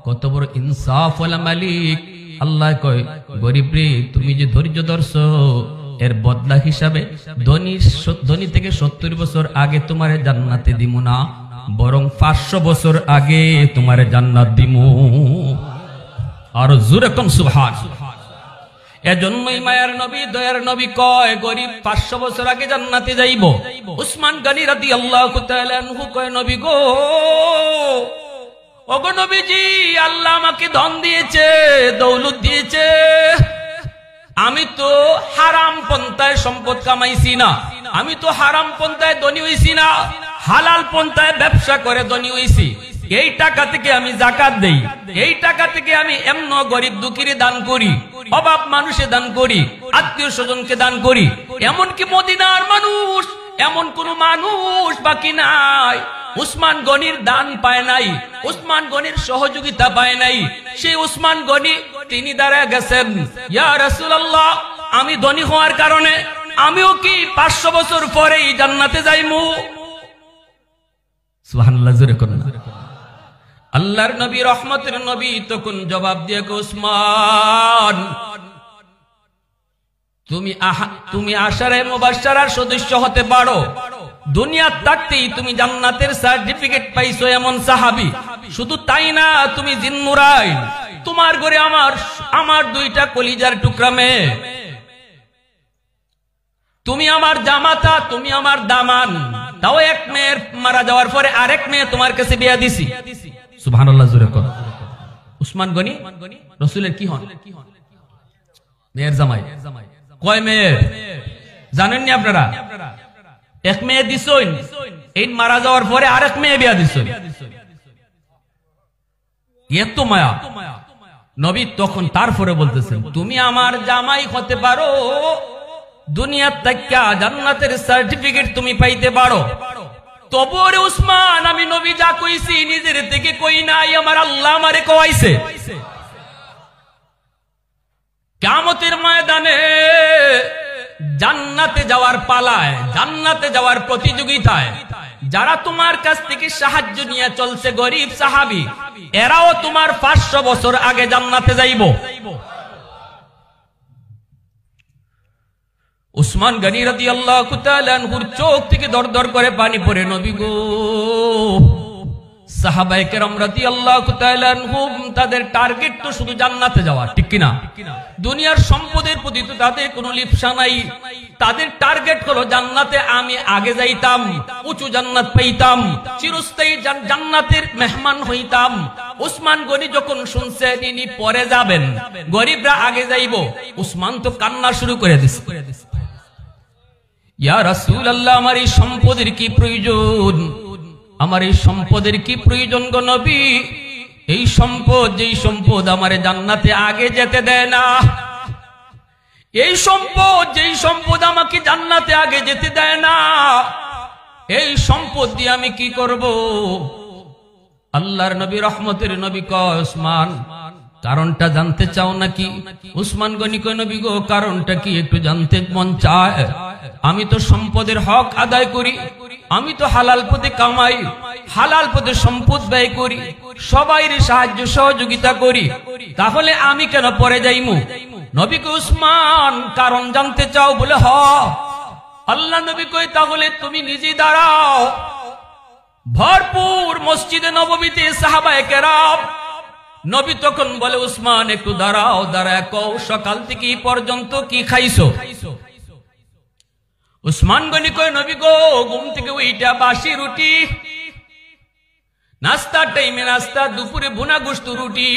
A: কত বড় ইনসাফ ওয়ালা মালিক। আল্লাহ কয় গরিব রে তুমি যে ধৈর্য ধরছো, এর বদলা হিসাবে ধনী থেকে 70 বছর আগে তোমারে জান্নাতে দিমু না, বরং 500 বছর আগে তোমারে জান্নাত দিমু। আর জোরে কোন সুবহান। এজন্যই মায়ার নবী, দয়ার নবী কয় গরিব 500 বছর আগে জান্নাতে যাইব। উসমান গনি রাদিয়াল্লাহু তাআলা আনহু কয় নবী গো, ওগো নবীজি, আল্লাহ আমাকে ধন দিয়েছে, দৌলত দিয়েছে, আমি তো হারাম পন্থায় সম্পদ কামাইছি না, আমি তো হারাম পন্থায় ধনী হইছি না, হালাল পন্থায় ব্যবসা করে ধনী হইছি। এই টাকা থেকে আমি যাকাত দেই, এই টাকা থেকে আমি এমন গরিব দুঃখীরে দান করি, অভাব মানুষে দান করি, আত্মীয় স্বজনকে দান করি। এমনকি মদিনার মানুষ, এমন কোন মানুষ বাকি নাই উসমান গনির দান পায় নাই, উসমান গনির সহযোগিতা পায় নাই। সেই উসমান গনি তিনি দাঁড়ায় গেছেন, ইয়া রাসূলুল্লাহ, আমি ধনী হওয়ার কারণে আমিও কি 500 বছর পরেই জান্নাতে যাইমু? সুবহানাল্লাহ, জোরে করুন। আল্লাহর নবী, রহমতের নবী তখন জবাব দিয়ে উসমান, তুমি আশারে মুবাশশারার সদস্য হতে পারো, দুনিয়ার থাকতেই তুমি জান্নাতের সার্টিফিকেট পাইছো এমন সাহাবী। শুধু তাই না, তুমি জিন্নুরাইন, তোমার ঘরে আমার 2টা কলিজার টুকরা মেয়ে, তুমি আমার জামাতা, তুমি আমার দামান। তাও এক মেয়ের মারা যাওয়ার পরে আরেক মেয়ে তোমার কাছে বিয়া দিছি। সুবহানাল্লাহ, জোরে কর। উসমান গনি রাসূলের কি হন? মেয়ের জামাই। কয় মেয়ে জানেন নি আপনারা? এক মেয়ে দিছইন, এই মারা যাওয়ার পরে আরেক মেয়ে বিয়া দিছইন। এত মায়া নবী তখন তারপরে বলতেছেন, তুমি আমার জামাই হতে পারো, দুনিয়ার থেকে জান্নাতের সার্টিফিকেট তুমি পাইতে পারো। তবুও রে উসমান, আমি নবী যা কইছি নিজের থেকে কই নাই, আমার আল্লাহ আমারে কইছে। কিয়ামতের ময়দানে জান্নাতে যাওয়ার পালায়, জান্নাতে যাওয়ার প্রতিযোগিতায় যারা তোমার কাছ থেকে সাহায্য নিয়ে চলছে, গরিব সাহাবী, এরাও তোমার 500 বছর আগে জান্নাতে যাইব। উসমান গনি রাদিয়াল্লাহু তাআলা আনহুর চোখ থেকে দরদর করে পানি পড়ে, নবী গো, সাহাবায়ে কেরাম রাদিয়াল্লাহু তাআলা আনহুম তাদের টার্গেট তো শুধু জান্নাতে যাওয়া, ঠিক কি না? দুনিয়ার সম্পদের প্রতি তো তাদের কোনো লিপ্সা নাই। তাদের টার্গেট হলো জান্নাতে আমি আগে যাইতাম, উঁচু জান্নাত পাইতাম, চিরস্থায়ী জান্নাতের মেহমান হইতাম। উসমান গনি যখন শুনছে ইনি পরে যাবেন, গরিবরা আগে যাইব, উসমান তো কান্না শুরু করে দিছে, ইয়া রাসূলুল্লাহ আমার এই সম্পদের কি প্রয়োজন, আমার এই সম্পদের কি প্রয়োজন গো নবী? এই সম্পদ, যেই সম্পদ আমারে জান্নাতে আগে যেতে দেয় না, এই সম্পদ, যেই সম্পদ আমাকে জান্নাতে আগে যেতে দেয় না, এই সম্পদ দিয়ে আমি কি করব? আল্লাহর নবী রহমতের নবী কয়, উসমান কারণটা জানতে চাও নাকি? উসমান গনি কয়, নবী গো কারণটা কি একটু জানতে মন চায়। আমি তো সম্পদের হক আদায় করি, আমি তো হালাল পথে কামাই, হালাল পথে সম্পদ ব্যয় করি, সবাইর সাহায্য সহযোগিতা করি, তাহলে আমি কেন পরে যাইমু? নবী কয়, উসমান কারণ জানতে চাও? বলে হ। আল্লাহ নবী কয়, তাহলে তুমি নিজেই দাঁড়াও। ভরপুর মসজিদে নববীতে সাহাবায়ে কেরাম, নবী তখন বলে, উসমান একটু দাঁড়াও, দাঁড়ায় কও সকাল থেকে পর্যন্ত কি খাইছো? উসমান গনি কয়, নবী গো ঘুম থেকে ওইটা বাসি রুটি, নাস্তার টাইমে নাস্তা, দুপুরে ভুনা গোশত রুটি।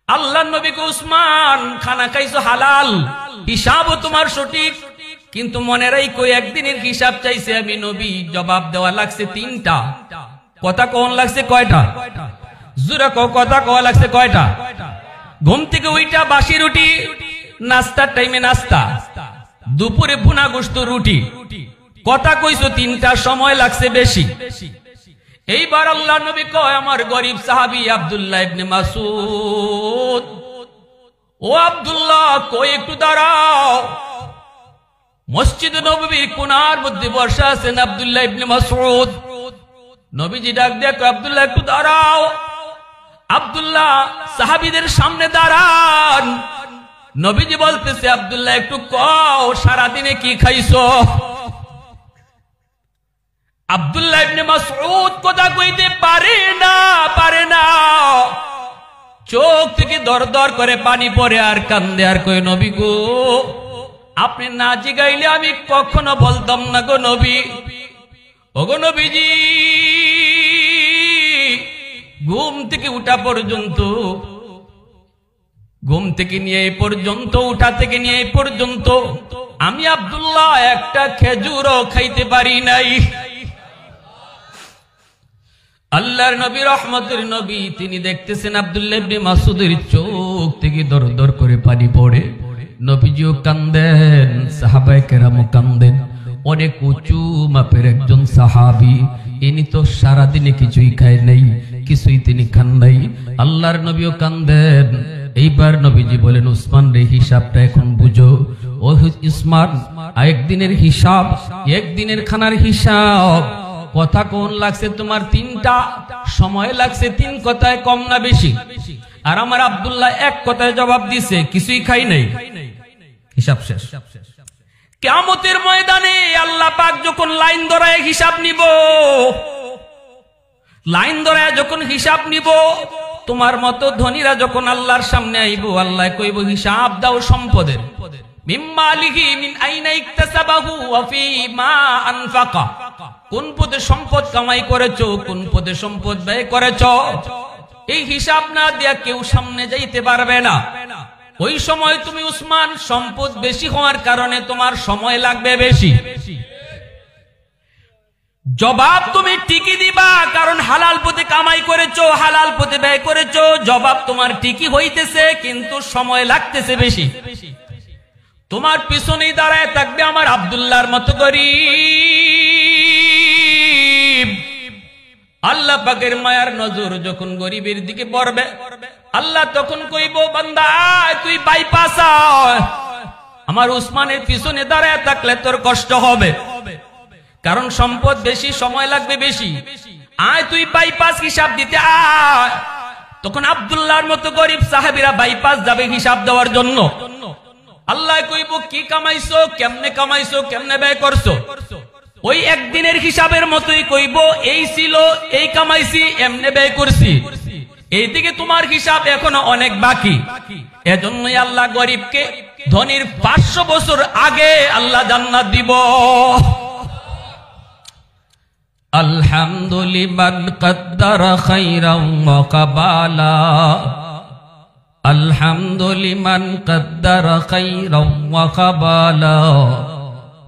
A: আল্লাহ নবী কয়, উসমান খানা খাইছো হালাল, হিসাবও তোমার সঠিক, কিন্তু মনে রাখো একদিনের হিসাব চাইছে আমি নবী, জবাব দেওয়া লাগছে 3টা। কথা কোন লাগছে কয়টা? জোরে কও, কথা কোয়া লাগছে কয়টা? ঘুম থেকে ওইটা বাসি রুটি, নাস্তার টাইমে নাস্তা, দুপুরে ভুনা গোশত রুটি, কথা কইছো 3টা, সময় লাগছে বেশি। এইবার আল্লাহ নবী কয়, আমার গরিব সাহাবী আব্দুল্লাহ ইবনে মাসউদ, ও আব্দুল্লাহ কই একটু দাঁড়াও। মসজিদে নববীর কোণার মধ্যে বসা আছেন আব্দুল্লাহ ইবনে মাসউদ। নবীজি ডাক দিয়ে কয়, আব্দুল্লাহ একটু দাঁড়াও। আব্দুল্লাহ সাহাবীদের সামনে দাঁড়ান। নবীজি বলতেছে, আব্দুল্লাহ একটু কও সারাদিনে কি খাইছো? আব্দুল্লাহ ইবনে মাসউদ কথা কইতে পারে না, চোখ থেকে দর দর করে পানি পড়ে আর কান্দে, আর কই, নবী গো আপনি না জিগাইলে আমি কখনো বলতাম না গো নবী। ওগো নবীজি, ঘুম থেকে উঠা পর্যন্ত, ঘুম থেকে নিয়ে এই পর্যন্ত, উঠা থেকে নিয়ে এই পর্যন্ত আমি আব্দুল্লাহ একটা খেজুরও খাইতে পারি নাই। আল্লাহর নবী রহমতের নবী তিনি দেখতেছেন আব্দুল্লাহ ইবনে মাসউদের চোখ থেকে দর দর করে পানি পড়ে। নবীজিও কান্দেন, সাহাবায়ে কেরামও কান্দেন। অনেক উঁচু মাপের একজন সাহাবী, ইনি তো সারাদিনে কিছুই খায় নাই, কিছুই তিনি খান নাই। আল্লাহর নবীও কান্দেন। এইবার নবীজি বলেন, উসমান রে হিসাবটা এখন বুঝো। ও উসমান, একদিনের হিসাব, একদিনের খানার হিসাব, কথা কোন লাগছে তোমার 3টা, সময় লাগছে 3 কথায়, কম না বেশি? আর আমার আব্দুল্লাহ এক কথায় জবাব দিছে, কিছুই খাই নাই, হিসাব শেষ। কিয়ামতের ময়দানে আল্লাহ পাক যখন লাইন ধরায় হিসাব নিব, লাইন ধরায় যখন হিসাব নিব, তোমার মতো ধনীরা যখন আল্লাহর সামনে আইব, আল্লাহ কইব হিসাব দাও সম্পদের। মিম্মালিহি মিন আইনা ইকতাসাবাহু ওয়া ফিমা আনফাকা, কোন পদে সম্পদ কামাই করেছো, কোন পদে সম্পদ ব্যয় করেছো, এই হিসাব না দিয়া কেউ সামনে যাইতে পারবে না। ওই সময় তুমি উসমান, সম্পদ বেশি হওয়ার কারণে তোমার সময় লাগবে বেশি, জবাব তুমি ঠিকই দিবা, কারণ হালাল পথে কামাই করেছো, হালাল পথে ব্যয় করেছো, জবাব তোমার ঠিকই হইতেছে, কিন্তু সময় লাগতেছে বেশি। তোমার পিছনেই দাঁড়ায় থাকবে আমার আব্দুল্লাহর মতো গরিব। আল্লাহ পাকের মায়ার নজর যখন গরিবের দিকে পড়বে, আল্লাহ তখন কইব, বান্দা তুই বাইপাস আয়। আমার উসমানের পিছনে দাঁড়ায় থাকলে তোর কষ্ট হবে, কারণ সম্পদ বেশি, সময় লাগবে বেশি, আয় তুই বাইপাস হিসাব দিতে আয়। তখন আব্দুল্লাহর মতো গরিব সাহাবীরা বাইপাস যাবে হিসাব দেওয়ার জন্য। আল্লাহ কইব, কি কামাইছো, কেমনে কামাইছো, কেমনে ব্যয় করছো? ওই একদিনের হিসাবের মতোই কইব, এই ছিল, এই কামাইছি, এমনে ব্যয় করছি। এইদিকে তোমার হিসাব এখনো অনেক বাকি। এজন্যই আল্লাহ গরিবকে ধনীর 500 বছর আগে আল্লাহ জান্নাত দিব। আলহামদুলিল্লাহ কদ্দারা খাইরাম ওয়া কাবালা, আলহামদুলিল্লাহ কদ্দারা খাইরাম ওয়া কাবালা,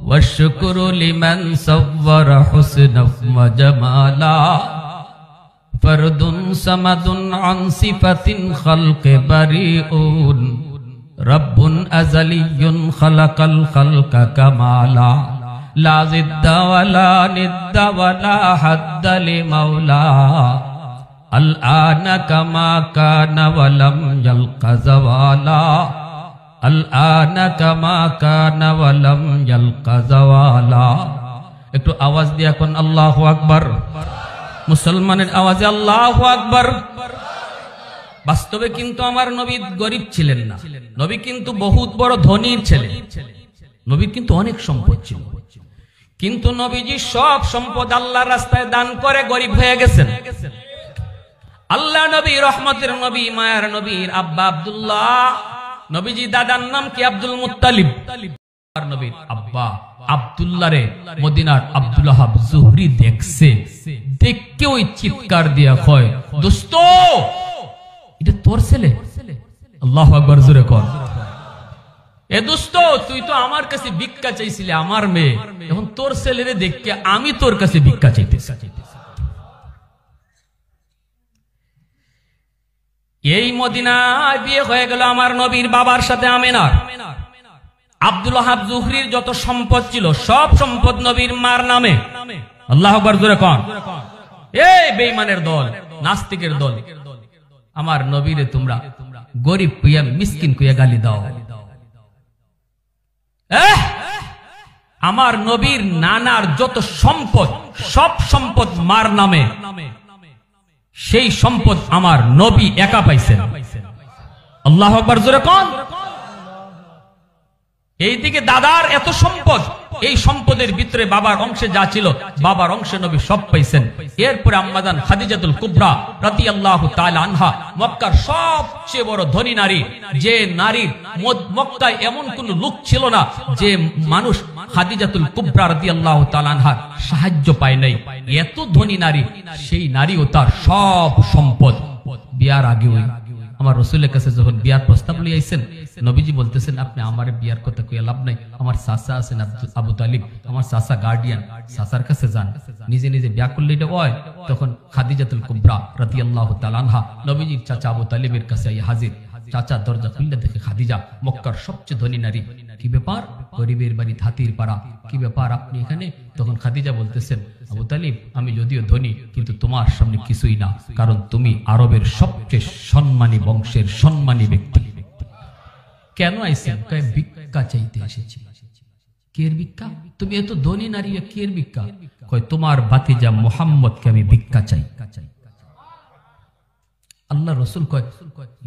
A: ওয়াশকুরু লিমান সাওয়ারা হুসনাম ওয়া জামালা, ফরদুন সামাদুন আন সিফাতিন খালকে বারিউন, রব্বুন আযালিয়্যুন খালাকাল খালকা কামালা, লা জিদ্দা ওয়ালা নিদ্দা ওয়ালা হাদ্দা লিমাওলা, আল আনা কামা কানা ওয়ালাম ইয়ালকা যাওয়ালা, আল আনা কামা কানা ওয়ালাম ইয়ালকা যাওয়ালা। একটু আওয়াজ দিয়ে কোন আল্লাহু আকবার। মুসলমানের আওয়াজে আল্লাহু আকবার। বাস্তবে কিন্তু আমার নবী গরিব ছিলেন না, নবী কিন্তু বহুত বড় ধনীর ছেলে, নবীর কিন্তু অনেক সম্পদ ছিল, কিন্তু নবীজি সব সম্পদ আল্লাহর রাস্তায় দান করে গরিব হয়ে গেছেন। আল্লাহ নবী, রহমতের নবী, মায়ার নবীর আব্বা আব্দুল্লাহ, নবীজি দাদার নাম কি? Abdul Muttalib. আর নবীর আব্বা আব্দুল্লাহ রে মদিনার আব্দুল ওয়াহাব জুহরি দেখছে, দেখকে ওই চিৎকার দিয়া কয়, দোস্ত এটা তোর ছেলে? আল্লাহু আকবার, জোরে কর। এ দোস্ত, তুই তো আমার কাছে ভিক্ষা চাইছিলি, আমার মেয়ে, এখন তোর ছেলেরে দেখকে আমি তোর কাছে ভিক্ষা চাইতেছি। এই মদিনায় বিয়ে হয়ে গেল আমার নবীর বাবার সাথে আমেনার। আব্দুল ওয়াহাব জুহরির যত সম্পদ ছিল সব সম্পদ নবীর মার নামে। আল্লাহু আকবার, জোরে কর। এই বেঈমানের দল, নাস্তিকের দল, আমার নবীরে তোমরা গরিব কইয়া, মিসকিন কইয়া গালি দাও। আমার নবীর নানার যত সম্পদ, সব সম্পদ মার নামে। সেই সম্পদ আমার নবী একা পাইছেন। আল্লাহু আকবার, জোরে কোন। এইদিকে দাদার এত সম্পদ, এই সম্পদের ভিতরে বাবার অংশে যা ছিল, বাবার অংশে নবী সব পাইছেন। এরপরে আম্মাজান খাদিজাতুল কুবরা রাদিয়াল্লাহু তাআলা আনহা, মক্কার সবচেয়ে বড় ধনী নারী, যে নারীর মক্কায় এমন কোন লোক ছিল না যে মানুষ খাদিজাতুল কুবরা রাদিয়াল্লাহু তাআলা আনহার সাহায্য পায় নাই। এত ধনী নারী, সেই নারীও তার সব সম্পদ বিয়ার আগে ওই আমার রাসূলের কাছে যখন বিয়ার প্রস্তাব নিয়ে আইছেন, নবীজি বলতেছেন, আপনি আমার বিয়ার কথা কইয়া লাভ নাই, আমার চাচা আছেন আবু তালিব, আমার চাচা গার্ডিয়ান, চাচার কাছে যান, নিজে নিজে বিয়া করলে এটা হয়। তখন খাদিজাতুল কুবরা রাদিয়াল্লাহু তাআলা আনহা নবীজির চাচা আবু তালিবের কাছে হাজির। চাচা দরজা খুললে দেখে খাদিজা, মক্কার সবচেয়ে ধনী নারী। কি ব্যাপার? গরিবের বাড়ি, হাতির পাড়া, কি ব্যাপার আপনি এখানে? তখন খাদিজা বলতেছেন, আবু তালিব, আমি যদিও ধনী কিন্তু তোমার সামনে কিছুই না, কারণ তুমি আরবের সবচেয়ে সম্মানী বংশের সম্মানী ব্যক্তি। কেন আইছেন? কয় ভিক্ষা চাইতে এসেছি। কের ভিক্ষা? তুমি এত ধনী নারী, কের ভিক্ষা? কয় তোমার ভাতিজা মুহাম্মদকে আমি ভিক্ষা চাই। আল্লাহ রসুল কয়,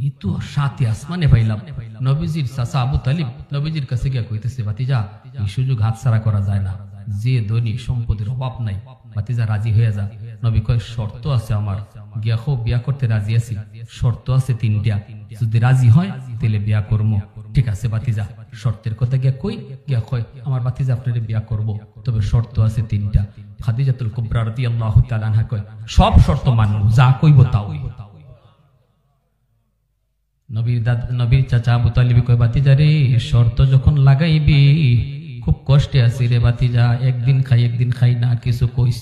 A: ই তো সাথে আসমানে পাইলাম। নবীজির চাচা আবু তালিব নবীজির কাছে গিয়া কইতেছে, ভাতিজা এই সুযোগ হাতছাড়া করা যায় না, যে ধনী, সম্পদের অভাব নাই, ভাতিজা রাজি হয়ে যা। নবী কয়, শর্ত আছে আমার। গিয়া খো, বিয়া করতে রাজি আছি, শর্ত আছে 3টা, যদি রাজি হয় তাহলে বিয়া করবো। ঠিক আছে ভাতিজা, শর্তের কথা গিয়া কই? গিয়া কয়, আমার ভাতিজা আপনারে বিয়া করব, তবে শর্ত আছে 3টা। খাদিজাতুল কুবরা রাদিয়াল্লাহু তাআলা আনহা কয়, সব শর্ত মানব, যা কইব তাও। নবীর চাচা আবু তালিব কয়, ভাতিজা রে, শর্ত যখন লাগাইবি খুব কষ্টে আছি রে ভাতিজা, একদিন খাই না, কিছু কইস।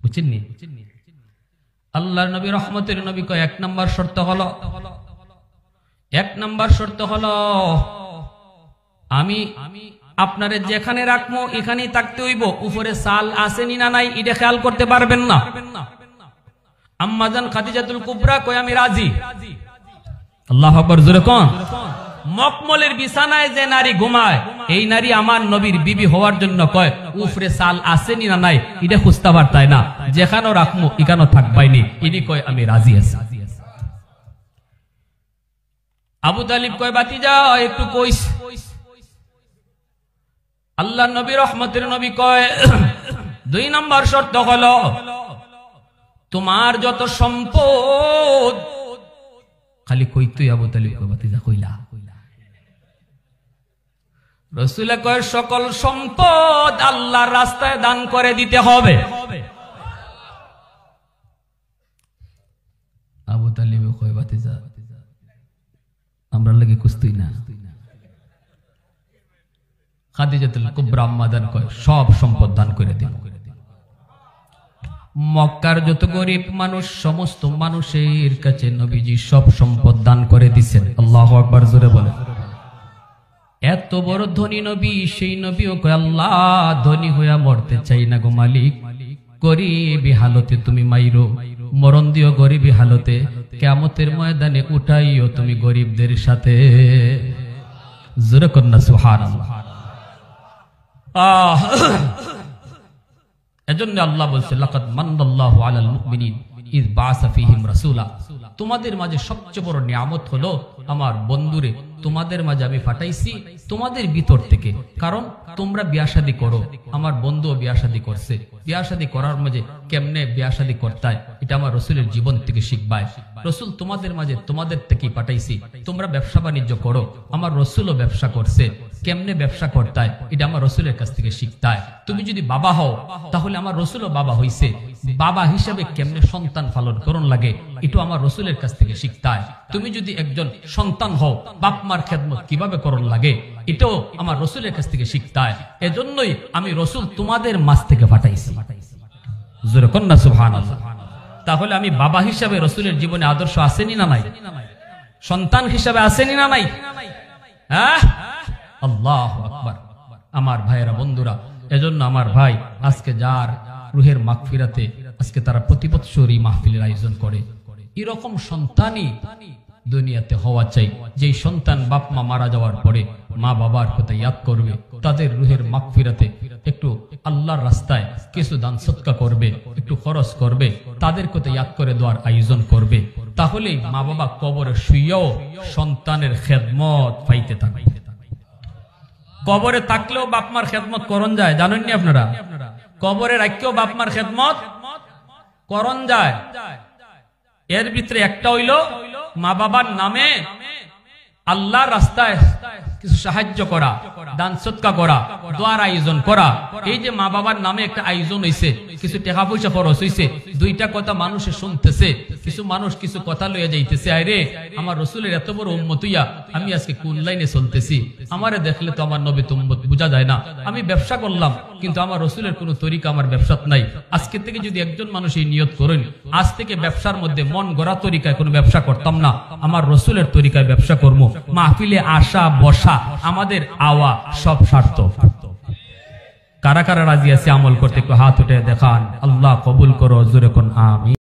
A: বুঝছেননি? আল্লাহর নবী, রহমতের নবী কয়, 1 নম্বর শর্ত হলো, 1 নম্বর শর্ত হলো, আমি আপনারে যেখানে রাখবো এখানেই থাকতে হইব, উপরে চাল আসেনি না নাই এটা খেয়াল করতে পারবেন না। আম্মাজান খাদিজাতুল কুবরা কয়, আমি রাজি। আল্লাহু আকবার, জোরে কোন। মকমলের বিছানায় যে নারী ঘুমায়, এই নারী আমার নবীর বিবি হওয়ার জন্য কয়, উপরে চাল আসেনি না নাই এটা খুঁজতে পারতাই না, যেখানেও রাখবো এখানেও থাকবাইনি। ইনি কয়, আমি রাজি আছি। আবু তালিব কয়, ভাতিজা একটু কইস। আল্লাহ নবী রহমতের নবী কয় 2 নম্বর শর্ত হলো তোমার যত সম্পদ, খালি কইতুই আবু তালিব বাতিজা কইলা, রাসূল কয় সকল সম্পদ আল্লাহর রাস্তায় দান করে দিতে হবে। আবু তালিব কয় বাতিজা আমরা লাগি কুস্তুই না। খাদিজাতুল কুবরা আম্মা দান কয় সব সম্পদ দান করে দিন। মক্কার যত গরিব মানুষ সমস্ত মানুষের কাছে নবীজি সব সম্পদ দান করে দিয়েছেন। আল্লাহু আকবার, জোরে বলেন। এত বড় ধনী নবী, সেই নবীও কয় আল্লাহ ধনী হইয়া মরতে চাই না গো মালিক, গরিবী হালতে তুমি মাইরো, মরণ দিও গরিবী হালতে, কিয়ামতের ময়দানে উঠাইও তুমি গরিবদের সাথে। জোরে কন্যা সুবহানাল্লাহ। এজন্য আল্লাহ বলছে লাকাদ মান্নাল্লাহু আলাল মুমিনিন ইয বাআসা ফীহিম রাসূলা। তোমাদের মাঝে সবচেয়ে বড় নিয়ামত হলো আমার বন্ধুরে তোমাদের মাঝে আমি পাঠাইছি তোমাদের ভিতর থেকে। কারণ তোমরা বিয়া শাদী করো, আমার বন্ধুও বিয়া শাদী করছে, বিয়া শাদী করার মাঝে কেমনে বিয়া শাদী করতে হয় এটা আমার রাসূলের জীবন থেকে শিখবায়। রাসূল তোমাদের মাঝে তোমাদের থেকেই পাঠাইছি, তোমরা ব্যবসা বাণিজ্য করো, আমার রাসূলও ব্যবসা করছে, কেমনে ব্যবসা করতে হয় এটা আমার রাসূলের কাছ থেকে শিখতে হয়। তুমি যদি বাবা হও তাহলে আমার রাসূলও বাবা হইছে, বাবা হিসেবে কেমনে সন্তান পালন করণ লাগে এটা আমার রাসূলের কাছ থেকে শিখতে হয়। তুমি যদি একজন সন্তান হও বাপ মার খেদমত কিভাবে করণ লাগে এটাও আমার রাসূলের কাছ থেকে শিখতে হয়। এজন্যই আমি রাসূল তোমাদের মাঝ থেকে পাঠাইছি। জোরে কন্যা সুবহানাল্লাহ। তাহলে আমি বাবা হিসাবে রাসূলের জীবনে আদর্শ আসেনি না নাই? সন্তান হিসাবে আসেনি না নাই? হ্যাঁ, আল্লাহু আকবার। আমার ভাইয়েরা বন্ধুরা, এজন্য আমার ভাই আজকে যার রুহের মাগফিরাতে আজকে তারা প্রতি বৎসরই মাহফিলের আয়োজন করে, এরকম সন্তানই দুনিয়াতে হওয়া চাই, যেই সন্তান বাপ মা মারা যাওয়ার পরে মা বাবার কথা ইয়াদ করবে, তাদের রুহের মাগফিরাতে একটু আল্লাহর রাস্তায় কিছু দান সদকা করবে, একটু খরচ করবে, তাদের কথা ইয়াদ করে দেওয়ার আয়োজন করবে। তাহলেই মা বাবা কবরে শুইয়াও সন্তানের খেদমত পাইতে থাকবে। কবরে থাকলেও বাপ মার খেদমত করণ যায়, জানেন নি আপনারা? কবরে রাখলেও বাপ মার খেদমত করণ যায়। এর ভিতরে একটা হইল মা বাবার নামে আল্লাহর রাস্তায় কিছু সাহায্য করা, দান সদকা করা, দোয়ার আয়োজন করা। এই যে মা বাবার নামে একটা আয়োজন হইছে, কিছু টাকা পয়সা খরচ হইছে, দুইটা কথা মানুষে শুনতেছে, কিছু মানুষ কিছু কথা লইয়া যাইতেছে, আরে আমার রাসূলের এত বড় উম্মত হইয়া আমি আজকে কোন লাইনে চলতেছি, আমারে দেখলে তো আমার নবী উম্মত বোঝা যায় না। আমি ব্যবসা করলাম কিন্তু আমার রাসূলের কোনো তরিকা আমার ব্যবসাত নাই। আজকে থেকে যদি একজন মানুষ এই নিয়ত করেন আজ থেকে ব্যবসার মধ্যে মন গড়া তরিকায় কোনো ব্যবসা করতাম না, আমার রাসূলের তরিকায় ব্যবসা করবো, মাহফিলে আসা বসা আমাদের আওয়া সব সার্থক। কারা কারা রাজি আছে আমল করতে একটু হাত উঠে দেখান। আল্লাহ কবুল করো, জোরে কোন আমিন।